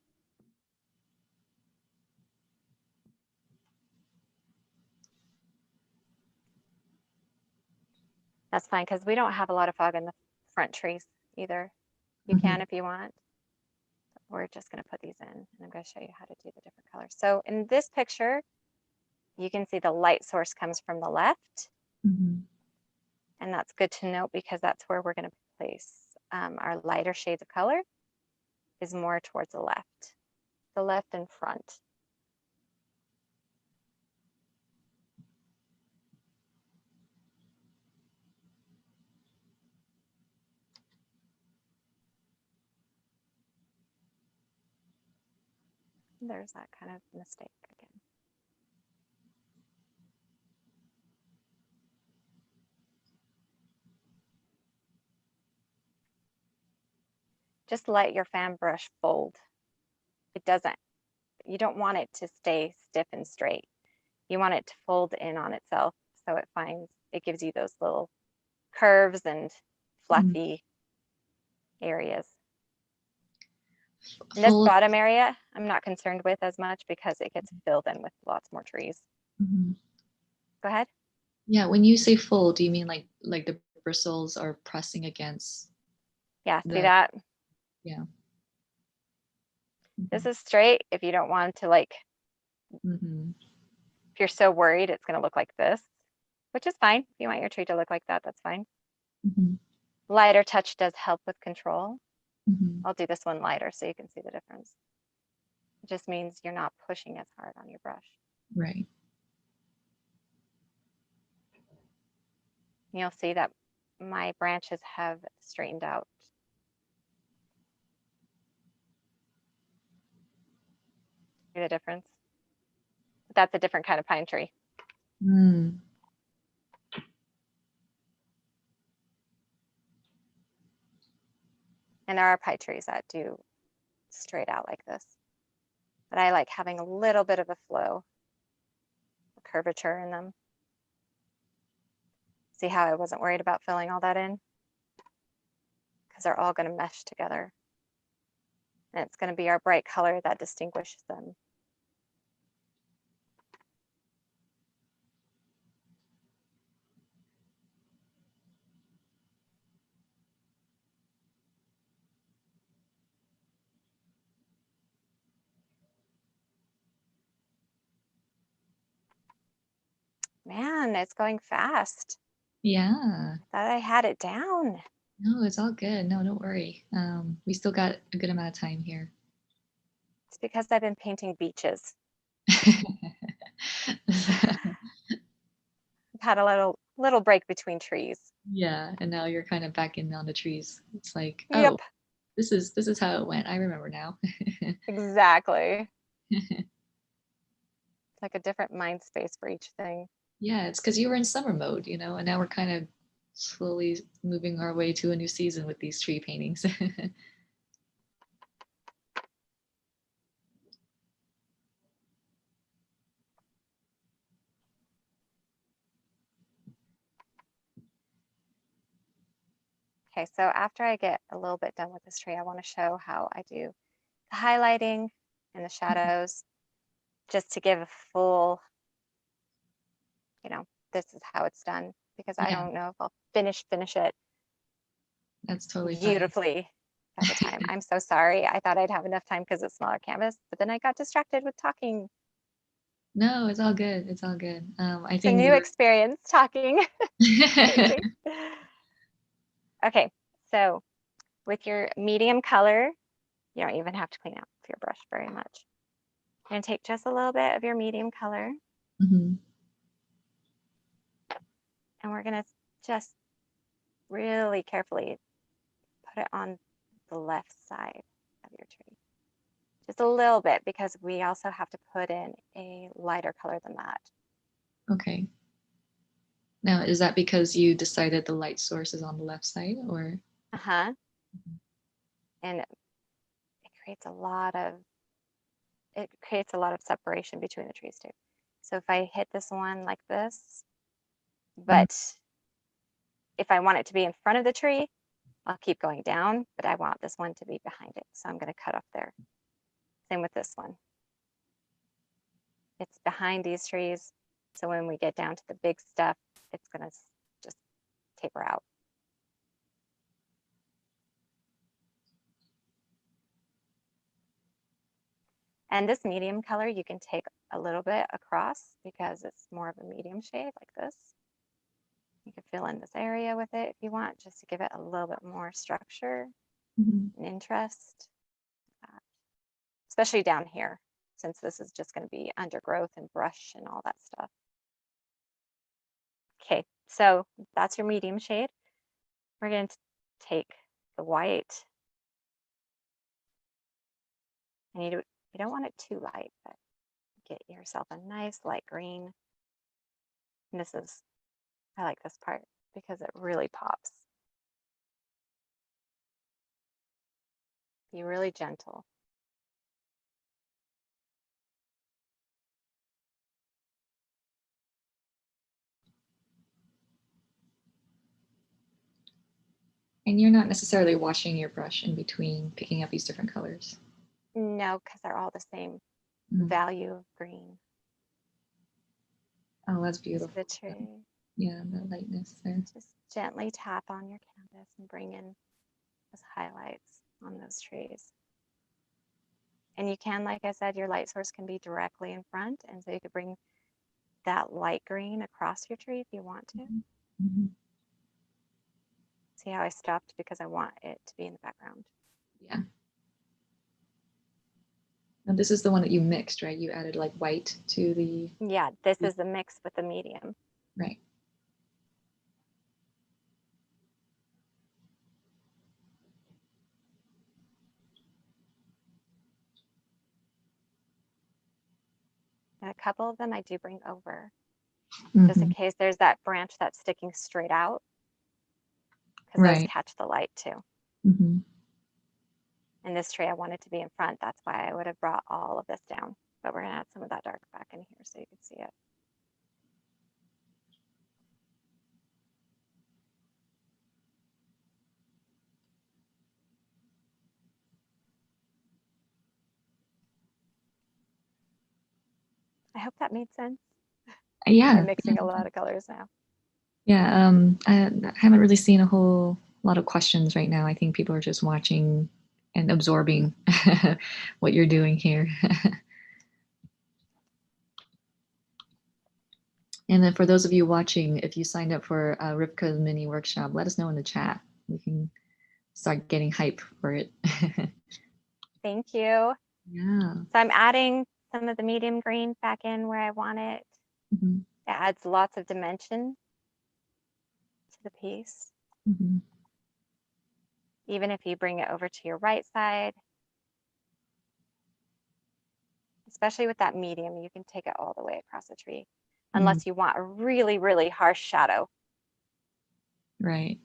That's fine because we don't have a lot of fog in the front trees either. You can if you want. We're just going to put these in and I'm going to show you how to do the different colors. So in this picture, you can see the light source comes from the left. And that's good to note because that's where we're going to place our lighter shades of color is more towards the left and front. There's that kind of mistake again. Just let your fan brush fold. You don't want it to stay stiff and straight. You want it to fold in on itself so it gives you those little curves and fluffy areas. And this bottom area, I'm not concerned with as much because it gets filled in with lots more trees. Go ahead. Yeah, when you say fold, do you mean like the bristles are pressing against? Yeah, see that? Yeah. This is straight. If you don't want to if you're so worried it's going to look like this, which is fine. If you want your tree to look like that, that's fine. Lighter touch does help with control. I'll do this one lighter so you can see the difference. It just means you're not pushing as hard on your brush. Right. You'll see that my branches have straightened out. See the difference? That's a different kind of pine tree. And there are pine trees that do straight out like this. But I like having a little bit of a flow, a curvature in them. See how I wasn't worried about filling all that in? Because they're all going to mesh together. And it's going to be our bright color that distinguishes them. Man, it's going fast. Yeah. Thought I had it down. No, it's all good. No, don't worry. We still got a good amount of time here. It's because I've been painting beaches. I've had a little break between trees. Yeah, and now you're kind of back in on the trees. It's like, Yep. oh, this is how it went. I remember now. Exactly. It's like a different mind space for each thing. Yeah, it's because you were in summer mode, and now we're kind of slowly moving our way to a new season with these tree paintings. Okay, so after I get a little bit done with this tree, I want to show how I do the highlighting and the shadows, just to give a full, this is how it's done, because I Yeah, don't know if I'll finish it that's totally fine. beautifully by the time. I'm so sorry. I thought I'd have enough time because it's smaller canvas, but then I got distracted with talking. No, it's all good. It's all good. I It's a think new experience talking. Painting. Okay, so with your medium color, you don't even have to clean out your brush very much. You're gonna take just a little bit of your medium color, Mhm. and we're gonna just really carefully put it on the left side of your tree. Just a little bit, because we also have to put in a lighter color than that. Okay. Now, is that because you decided the light source is on the left side, or? Uh-huh. And it creates a lot of separation between the trees too. So if I hit this one like this, but if I want it to be in front of the tree, I'll keep going down, but I want this one to be behind it. So I'm going to cut off there. Same with this one. It's behind these trees. So when we get down to the big stuff, it's going to just taper out. And this medium color, you can take a little bit across because it's more of a medium shade like this. You can fill in this area with it if you want, just to give it a little bit more structure Mhm. and interest, especially down here, since this is just going to be undergrowth and brush and all that stuff. Okay, so that's your medium shade. We're going to take the white, and you don't want it too light, but get yourself a nice light green. And I like this part because it really pops. Be really gentle. And you're not necessarily washing your brush in between picking up these different colors. No, because they're all the same Mhm. value of green. Oh, that's Just beautiful. the tree. Yeah, the lightness there. Just gently tap on your canvas and bring in those highlights on those trees. And you can, like I said, your light source can be directly in front. And so you could bring that light green across your tree if you want to. Mm-hmm. See how I stopped because I want it to be in the background. Yeah. And this is the one that you mixed, right? You added like white to the. Yeah, this is the mix with the medium. Right. And a couple of them I do bring over, just in Mm-hmm. case there's that branch that's sticking straight out, because those Right. catch the light too. Mm-hmm. In this tree, I wanted to be in front. That's why I would have brought all of this down. But we're going to add some of that dark back in here so you can see it. I hope that made sense. Yeah. I'm mixing a lot of colors now. Yeah. I haven't really seen a whole lot of questions right now. I think people are just watching and absorbing what you're doing here. And then for those of you watching, if you signed up for Rivka's mini workshop, let us know in the chat. We can start getting hype for it. Thank you. Yeah. So I'm adding some of the medium green back in where I want it. Mm-hmm. It adds lots of dimension to the piece. Mm-hmm. Even if you bring it over to your right side, especially with that medium, you can take it all the way across the tree. unless you want a really, really harsh shadow. Right.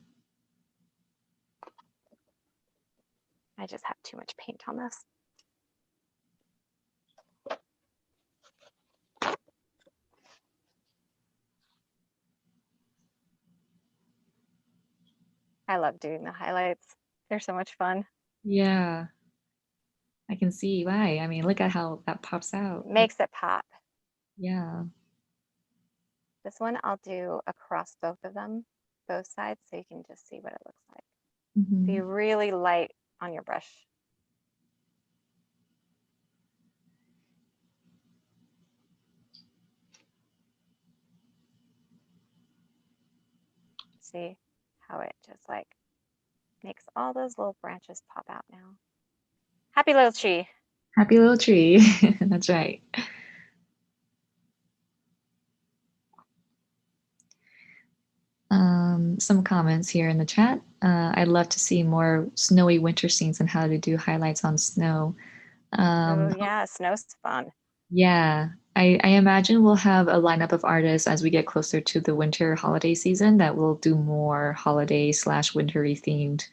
I just have too much paint on this. I love doing the highlights. They're so much fun. Yeah. I can see why. I mean, look at how that pops out. Makes it pop. Yeah. This one I'll do across both of them, both sides, so you can just see what it looks like. Be really light on your brush. See how it just like makes all those little branches pop out now. Happy little tree. Happy little tree. That's right. Some comments here in the chat. I'd love to see more snowy winter scenes and how to do highlights on snow. Oh yeah, snow's fun. Yeah, I imagine we'll have a lineup of artists as we get closer to the winter holiday season that will do more holiday/wintry themed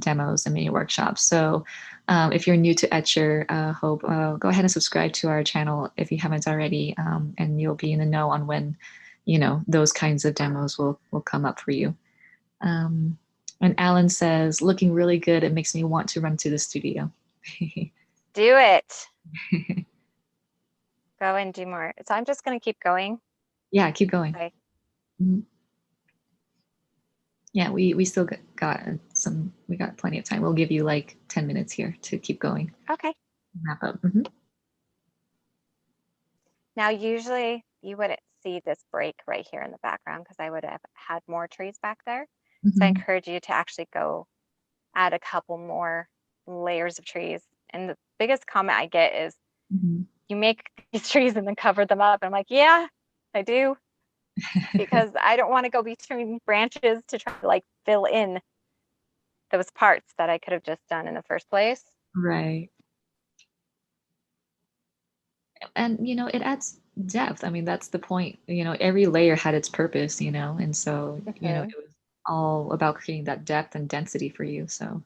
demos and mini workshops. So if you're new to Etchr, Hope, go ahead and subscribe to our channel if you haven't already, and you'll be in the know on when, those kinds of demos will come up for you. And Alan says, looking really good. It makes me want to run to the studio. Do it. Go and do more. So I'm just going to keep going. Yeah, keep going. Okay. Yeah, we still got we got plenty of time. We'll give you like 10 minutes here to keep going. Okay. Wrap up. Now, usually you wouldn't see this break right here in the background because I would have had more trees back there. So I encourage you to actually go add a couple more layers of trees. And the biggest comment I get is, you make these trees and then cover them up. I'm like, yeah, I do. Because I don't want to go between branches to try to like fill in those parts that I could have just done in the first place. Right. And it adds depth. I mean, that's the point. Every layer had its purpose, and so it was all about creating that depth and density for you. So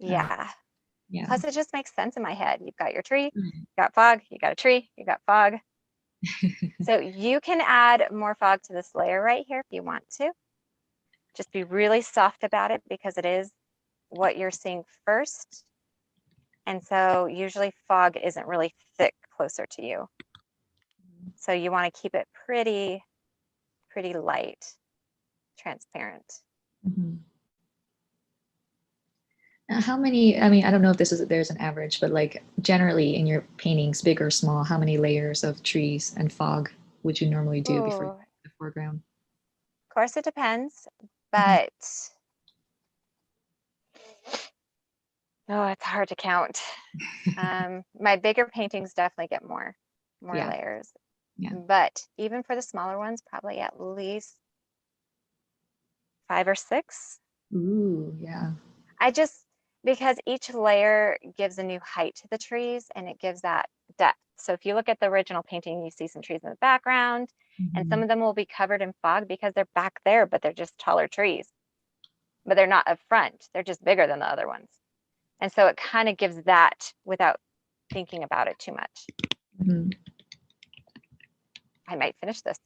yeah. Yeah. Plus it just makes sense in my head. You've got your tree, you got fog, you got a tree, you got fog. So you can add more fog to this layer right here if you want to. Just be really soft about it because it is what you're seeing first. And so usually fog isn't really thick closer to you. So you want to keep it pretty light, transparent. How many, I mean, I don't know if there's an average, but like generally in your paintings, big or small, how many layers of trees and fog would you normally do before the foreground? Of course, it depends, but oh, it's hard to count. My bigger paintings definitely get more layers. Yeah. But even for the smaller ones, probably at least 5 or 6. Ooh, yeah. Because each layer gives a new height to the trees and it gives that depth. So if you look at the original painting, you see some trees in the background and some of them will be covered in fog because they're back there, but they're just taller trees. But they're not up front. They're just bigger than the other ones. And so it kind of gives that without thinking about it too much. I might finish this.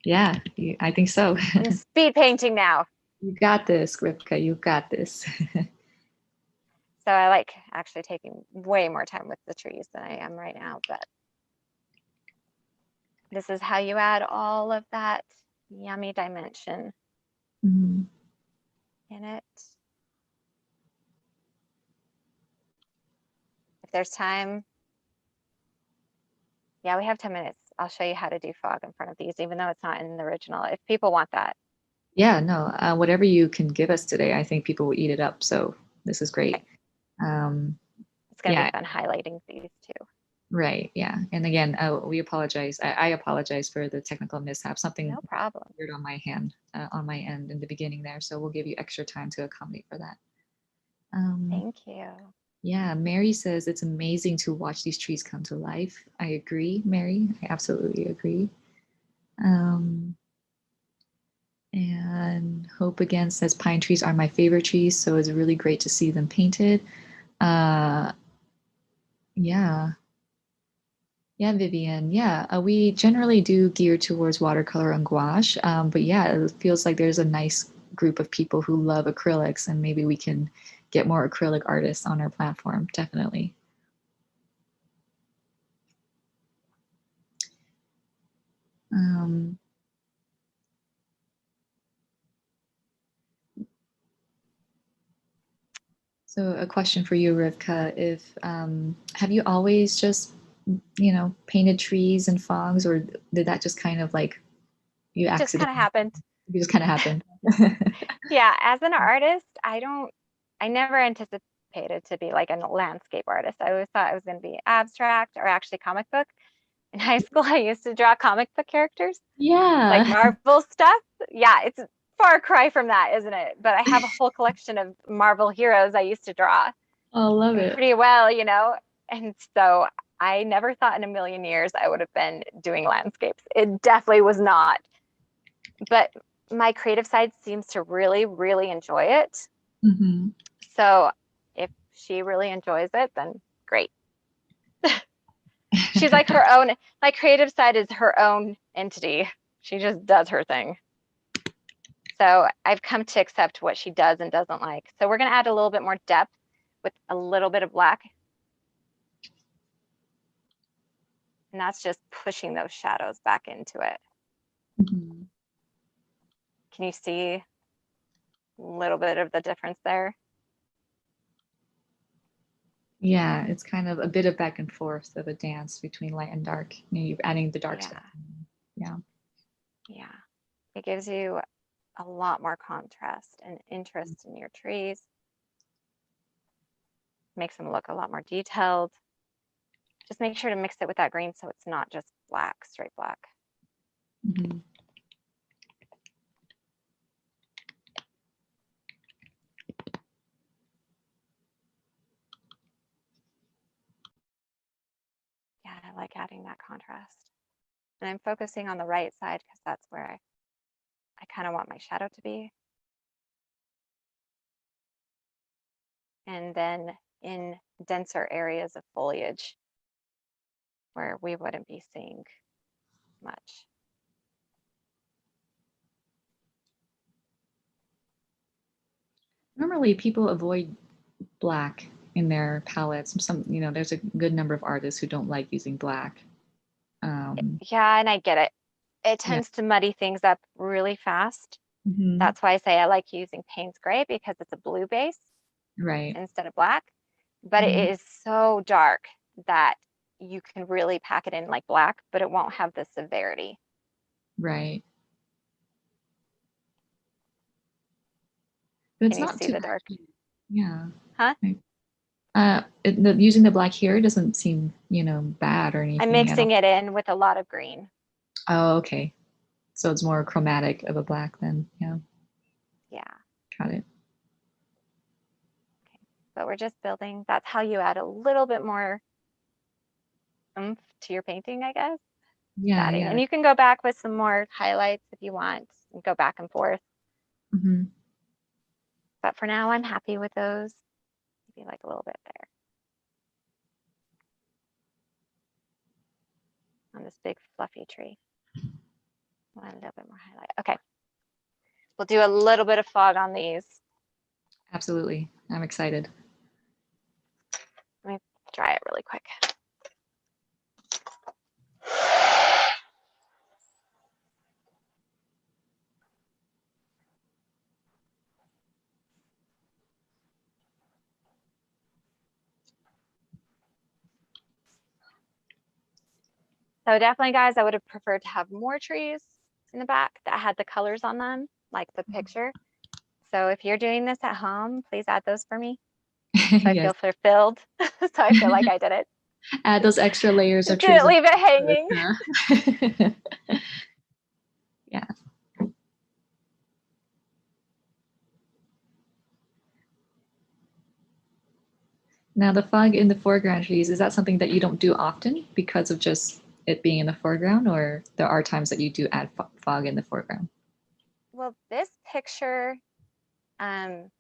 Yeah, I think so. I'm speed painting now. You got this, Rivka. You got this. So I like actually taking way more time with the trees than I am right now, but this is how you add all of that yummy dimension in it. If there's time, yeah, we have 10 minutes. I'll show you how to do fog in front of these, even though it's not in the original, if people want that. Yeah, no, whatever you can give us today, I think people will eat it up. So this is great. Okay. It's going to be fun highlighting these too. Right. Yeah. And again, we apologize. I apologize for the technical mishap. Something no problem. Weird on my end in the beginning there. So we'll give you extra time to accommodate for that. Thank you. Yeah, Mary says it's amazing to watch these trees come to life. I agree, Mary. I absolutely agree. Um, and Hope again says pine trees are my favorite trees, so it's really great to see them painted. Uh, yeah. Yeah, Vivian. Yeah, we generally do gear towards watercolor and gouache. But yeah, it feels like there's a nice group of people who love acrylics, and maybe we can get more acrylic artists on our platform. Definitely. Um, so a question for you, Rivka. If have you always just, painted trees and fogs, or did that just kind of like you Just kind of accidentally, happened. it just kind of happened? Yeah, as an artist, I never anticipated to be like a landscape artist. I always thought I was going to be abstract or actually comic book. In high school, I used to draw comic book characters, like Yeah. Marvel stuff. Yeah, it's a far cry from that, isn't it? But I have a whole collection of Marvel heroes I used to draw Oh, love it. pretty well, you know? And so I never thought in a million years I would have been doing landscapes. It definitely was not. But my creative side seems to really, really enjoy it. Hmm. So if she really enjoys it, then great. She's like her own, my creative side is her own entity. She just does her thing. So I've come to accept what she does and doesn't like. So we're going to add a little bit more depth with a little bit of black. And that's just pushing those shadows back into it. Hmm. Can you see a little bit of the difference there? Yeah, it's kind of a bit of back and forth of a dance between light and dark. You're adding the dark stuff. Yeah, Yeah. yeah. It gives you a lot more contrast and interest in your trees. Makes them look a lot more detailed. Just make sure to mix it with that green so it's not just black, straight black. Hmm. Yeah, I like adding that contrast. And I'm focusing on the right side because that's where I kind of want my shadow to be. And then in denser areas of foliage where we wouldn't be seeing much. Normally, people avoid black in their palettes. There's a good number of artists who don't like using black. Yeah, and I get it. It Yeah. tends to muddy things up really fast. Hmm. That's why I say I like using Payne's Gray because it's a blue base Right. instead of black. But Hmm. it is so dark that you can really pack it in like black, but it won't have the severity. Right. But it's Can you not see too the bad. dark? Yeah. Huh? Right. Using the black here doesn't seem, bad or I'm anything at all. mixing it in with a lot of green. Oh, okay. So it's more chromatic of a black then. Yeah. Yeah. Got it. Okay. But we're just building. That's how you add a little bit more oomph to your painting, I guess. Yeah. Adding. Yeah. And you can go back with some more highlights if you want and go back and forth. Hmm. But for now, I'm happy with those. Maybe like a little bit there on this big fluffy tree. Want a little bit more highlight. Okay. We'll do a little bit of fog on these. Absolutely. I'm excited. Let me dry it really quick. So definitely, guys, I would have preferred to have more trees in the back that had the colors on them, like the picture. So if you're doing this at home, please add those for me. So I Yes. feel fulfilled. So I feel like I did it. Add those extra layers of trees. Didn't leave it hanging. Yeah. Now, the fog in the foreground trees, is that something that you don't do often because of just it being in the foreground, or there are times that you do add fog in the foreground? Well, this picture, the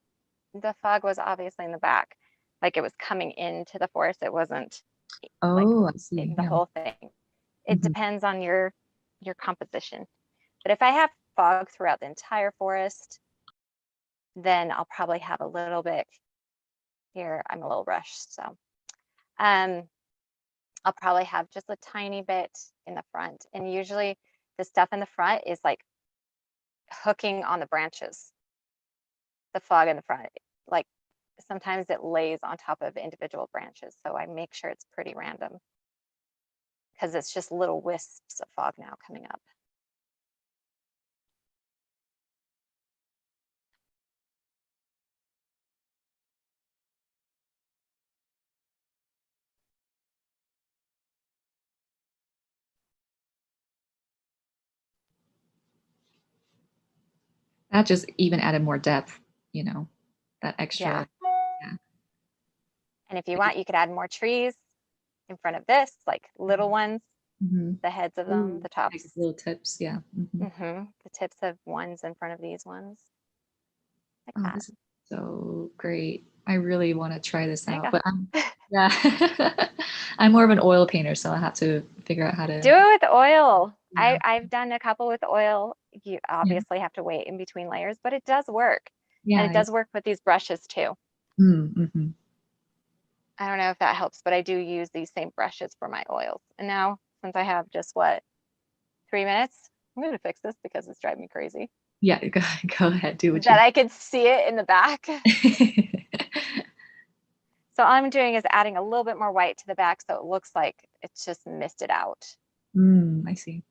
fog was obviously in the back, like it was coming into the forest. It wasn't like Oh, I see. in the Yeah. whole thing. It Mhm. depends on your composition. But if I have fog throughout the entire forest, then I'll probably have a little bit here. I'm a little rushed, so um, I'll probably have just a tiny bit in the front. And usually the stuff in the front is like hooking on the branches, the fog in the front. Like sometimes it lays on top of individual branches. So I make sure it's pretty random because it's just little wisps of fog now coming up. That just even added more depth, that Yeah. extra. Yeah. And if you want, you could add more trees in front of this, like little ones, Mm-hmm. the heads of them, Ooh, the like tops, little tips. Yeah. Hmm. the tips of ones in front of these ones, like Oh, that. this is so great. I really want to try this There you out, go. but yeah, I'm more of an oil painter, so I have to figure out how Do to, it with oil. yeah. I've done a couple with oil. You Yeah. obviously have to wait in between layers, but it does work. And Yeah. it Yeah. does work with these brushes too. Mm-hmm. I don't know if that helps, but I do use these same brushes for my oils. And now, since I have just what, 3 minutes, I'm going to fix this because it's driving me crazy. Yeah, go ahead, do what That you. I could see it in the back. So all I'm doing is adding a little bit more white to the back so it looks like it's just misted out I see.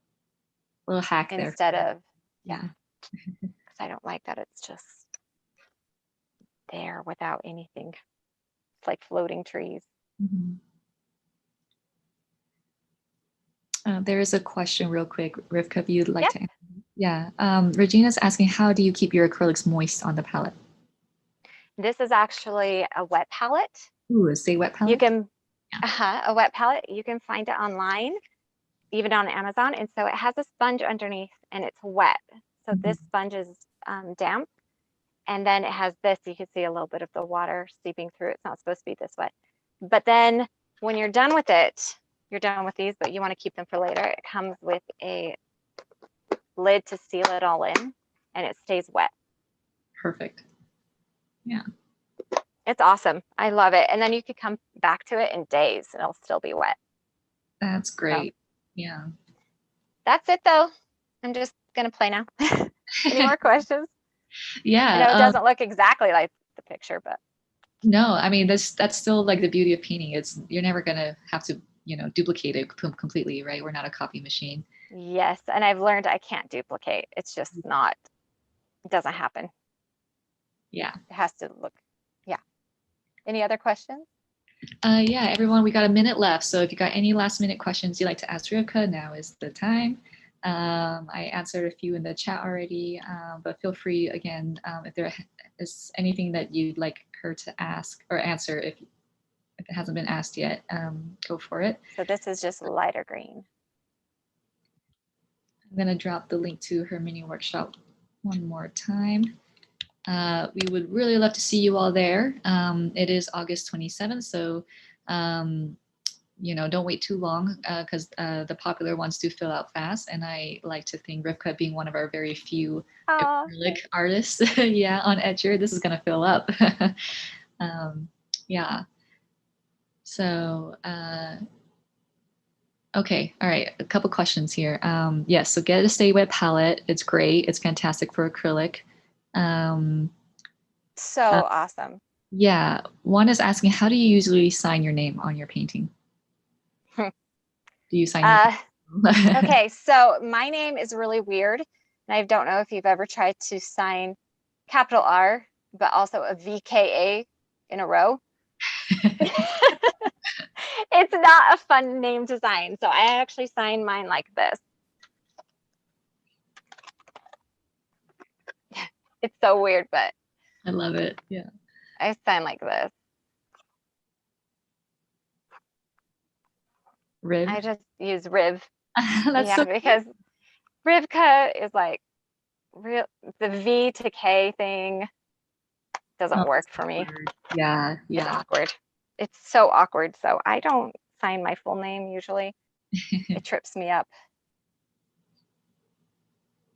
Little hack there. instead of, yeah, Yeah. because I don't like that it's just there without anything. It's like floating trees. Mhm. There is a question real quick, Rivka, if you'd like Yep. to answer. Yeah. Regina's asking, how do you keep your acrylics moist on the palette? This is actually a wet palette. Ooh, a stay wet You palette? can, Yeah. a wet palette, you can find it online, even on Amazon. And so it has a sponge underneath and it's wet. So Mhm. this sponge is damp. And then it has this, you can see a little bit of the water seeping through. It's not supposed to be this wet. But then when you're done with it, you're done with these, but you want to keep them for later. It comes with a lid to seal it all in and it stays wet. Perfect. Yeah, It's awesome. I love it. And then you could come back to it in days and it'll still be wet. that's So great. Yeah. that's it though. I'm just going to play now. Any more questions? I Yeah. know it doesn't look exactly like the picture, but No, I mean that's still like the beauty of painting. It's you're never gonna have to, duplicate it completely, right? We're not a copy machine. yes. And I've learned I can't duplicate. It's just not, it doesn't happen. Yeah. It has to look, yeah. Any other questions? Yeah, everyone, we got a minute left. So if you got any last minute questions you'd like to ask Rivka, now is the time. I answered a few in the chat already, but feel free again if there is anything that you'd like her to ask or answer if it hasn't been asked yet, go for it. So this is just lighter green. I'm going to drop the link to her mini workshop one more time. We would really love to see you all there. It is August 27th, so don't wait too long because the popular ones do fill out fast. And I like to think Rivka being one of our very few Oh, acrylic artists, yeah, on Etchr, this is going to fill up. um, yeah. So, okay, all right, a couple questions here. Yes, so get a Stay Wet palette. It's great. It's fantastic for acrylic. Um, so uh, awesome. yeah, one is asking, how do you usually sign your name on your painting? Do you sign your Uh, painting? okay, so my name is really weird. And I don't know if you've ever tried to sign capital R, but also a VKA in a row. It's not a fun name to sign. So I actually sign mine like this. It's so weird, but I love it. Yeah. I sign like this. Riv. I just use Riv. That's Yeah, so because Rivka is like real, the V to K thing oh, doesn't it's work for me. awkward. Yeah, It's yeah. awkward. It's so awkward. So I don't sign my full name usually. It trips me up.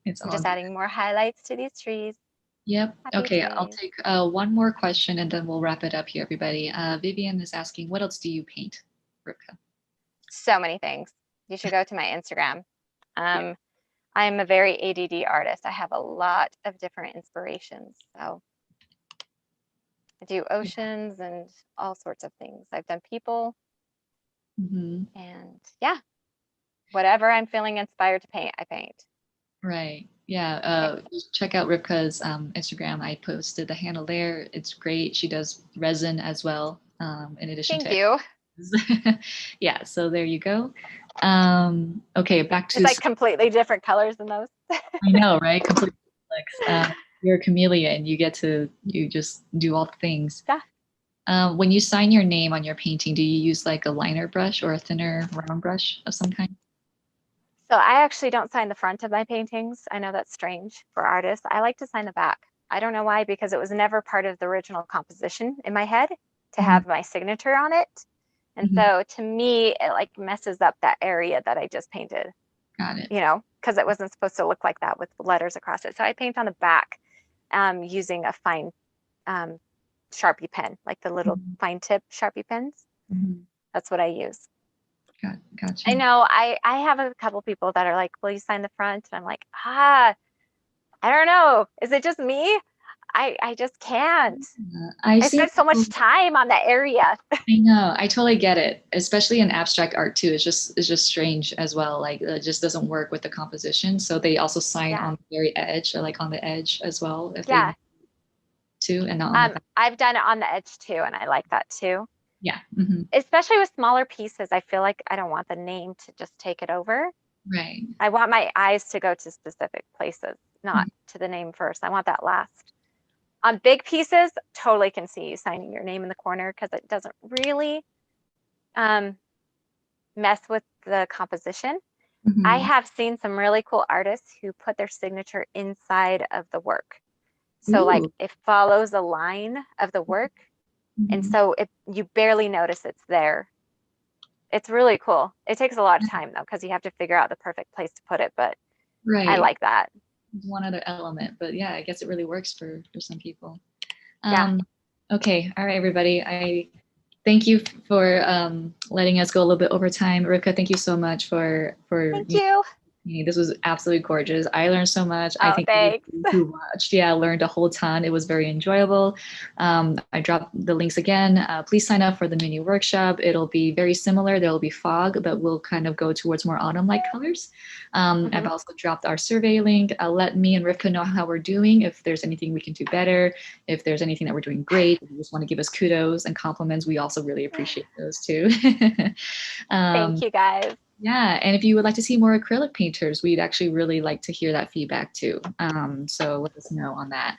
It's I'm all just good. adding more highlights to these trees. Yep. Happy Okay, I'll trees. take one more question and then we'll wrap it up here, everybody. Vivian is asking, what else do you paint, Rivka? So many things. You should go to my Instagram. Yeah. I'm a very ADD artist. I have a lot of different inspirations. So I do oceans and all sorts of things. I've done people Hmm. and yeah, whatever I'm feeling inspired to paint, I paint. Right. Yeah. Okay. Check out Rivka's Instagram. I posted the handle there. It's great. She does resin as well, in addition Thank to you. yeah. So there you go. Okay, back It's to like completely different colors than those. I know, right? Complete flex. You're a chameleon. You just do all the things. Yeah. When you sign your name on your painting, do you use like a liner brush or a thinner round brush of some kind? So I actually don't sign the front of my paintings. I know that's strange for artists. I like to sign the back. I don't know why, because it was never part of the original composition in my head to Mhm, have my signature on it. And mhm. so to me, it like messes up that area that I just painted, Got it. because it wasn't supposed to look like that with letters across it. So I paint on the back using a fine um, Sharpie pen, like the little Mhm, fine tip Sharpie pens. mhm. That's what I use. I Gotcha. know I have a couple people that are like, will you sign the front? And I'm like, I don't know. Is it just me? I just can't. I I see spent so people. much time on that area. I know. I totally get it, especially in abstract art too. It's just strange as well. Like it just doesn't work with the composition. So they also sign Yeah. on the very edge, or like on the edge as well, if they Yeah. need to, and not on the back. I've done it on the edge too, and I like that too. Yeah. Hmm. Especially with smaller pieces, I feel like I don't want the name to just take it over. Right. I want my eyes to go to specific places, not Mhm. to the name first. I want that last. On big pieces, totally can see you signing your name in the corner because it doesn't really um, mess with the composition. I Mhm. have seen some really cool artists who put their signature inside of the work. So like Ooh. it follows a line of the work. And Mhm. so you barely notice it's there. It's really cool. It takes a lot of time though, because you have to figure out the perfect place to put it, but I Right. like that. One other element, but yeah, I guess it really works for some people. Yeah. Um, okay. All right, everybody. I thank you for letting us go a little bit over time. Rivka, thank you so much for Thank you. this was absolutely gorgeous. I learned so much. I Oh, think everybody thanks. who watched, yeah, learned a whole ton. It was very enjoyable. I dropped the links again. Please sign up for the mini workshop. It'll be very similar. There will be fog, but we'll kind of go towards more autumn-like colors. I've Hmm. also dropped our survey link. Let me and Rivka know how we're doing, if there's anything we can do better, if there's anything that we're doing great. If you just want to give us kudos and compliments, we also really appreciate those too. Thank um, you guys. yeah, and if you would like to see more acrylic painters, we'd actually really like to hear that feedback too. So let us know on that.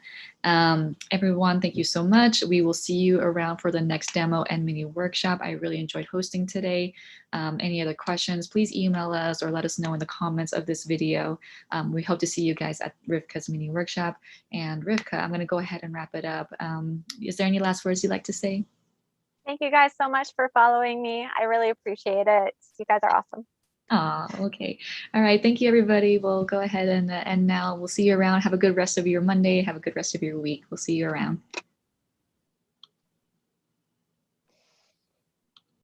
Everyone, thank you so much. We will see you around for the next demo and mini workshop. I really enjoyed hosting today. Any other questions, please email us or let us know in the comments of this video. We hope to see you guys at Rivka's mini workshop. And Rivka, I'm going to go ahead and wrap it up. Is there any last words you'd like to say? Thank you guys so much for following me. I really appreciate it. You guys are awesome. Okay. All right. Thank you, everybody. We'll go ahead and now we'll see you around. Have a good rest of your Monday. Have a good rest of your week. We'll see you around.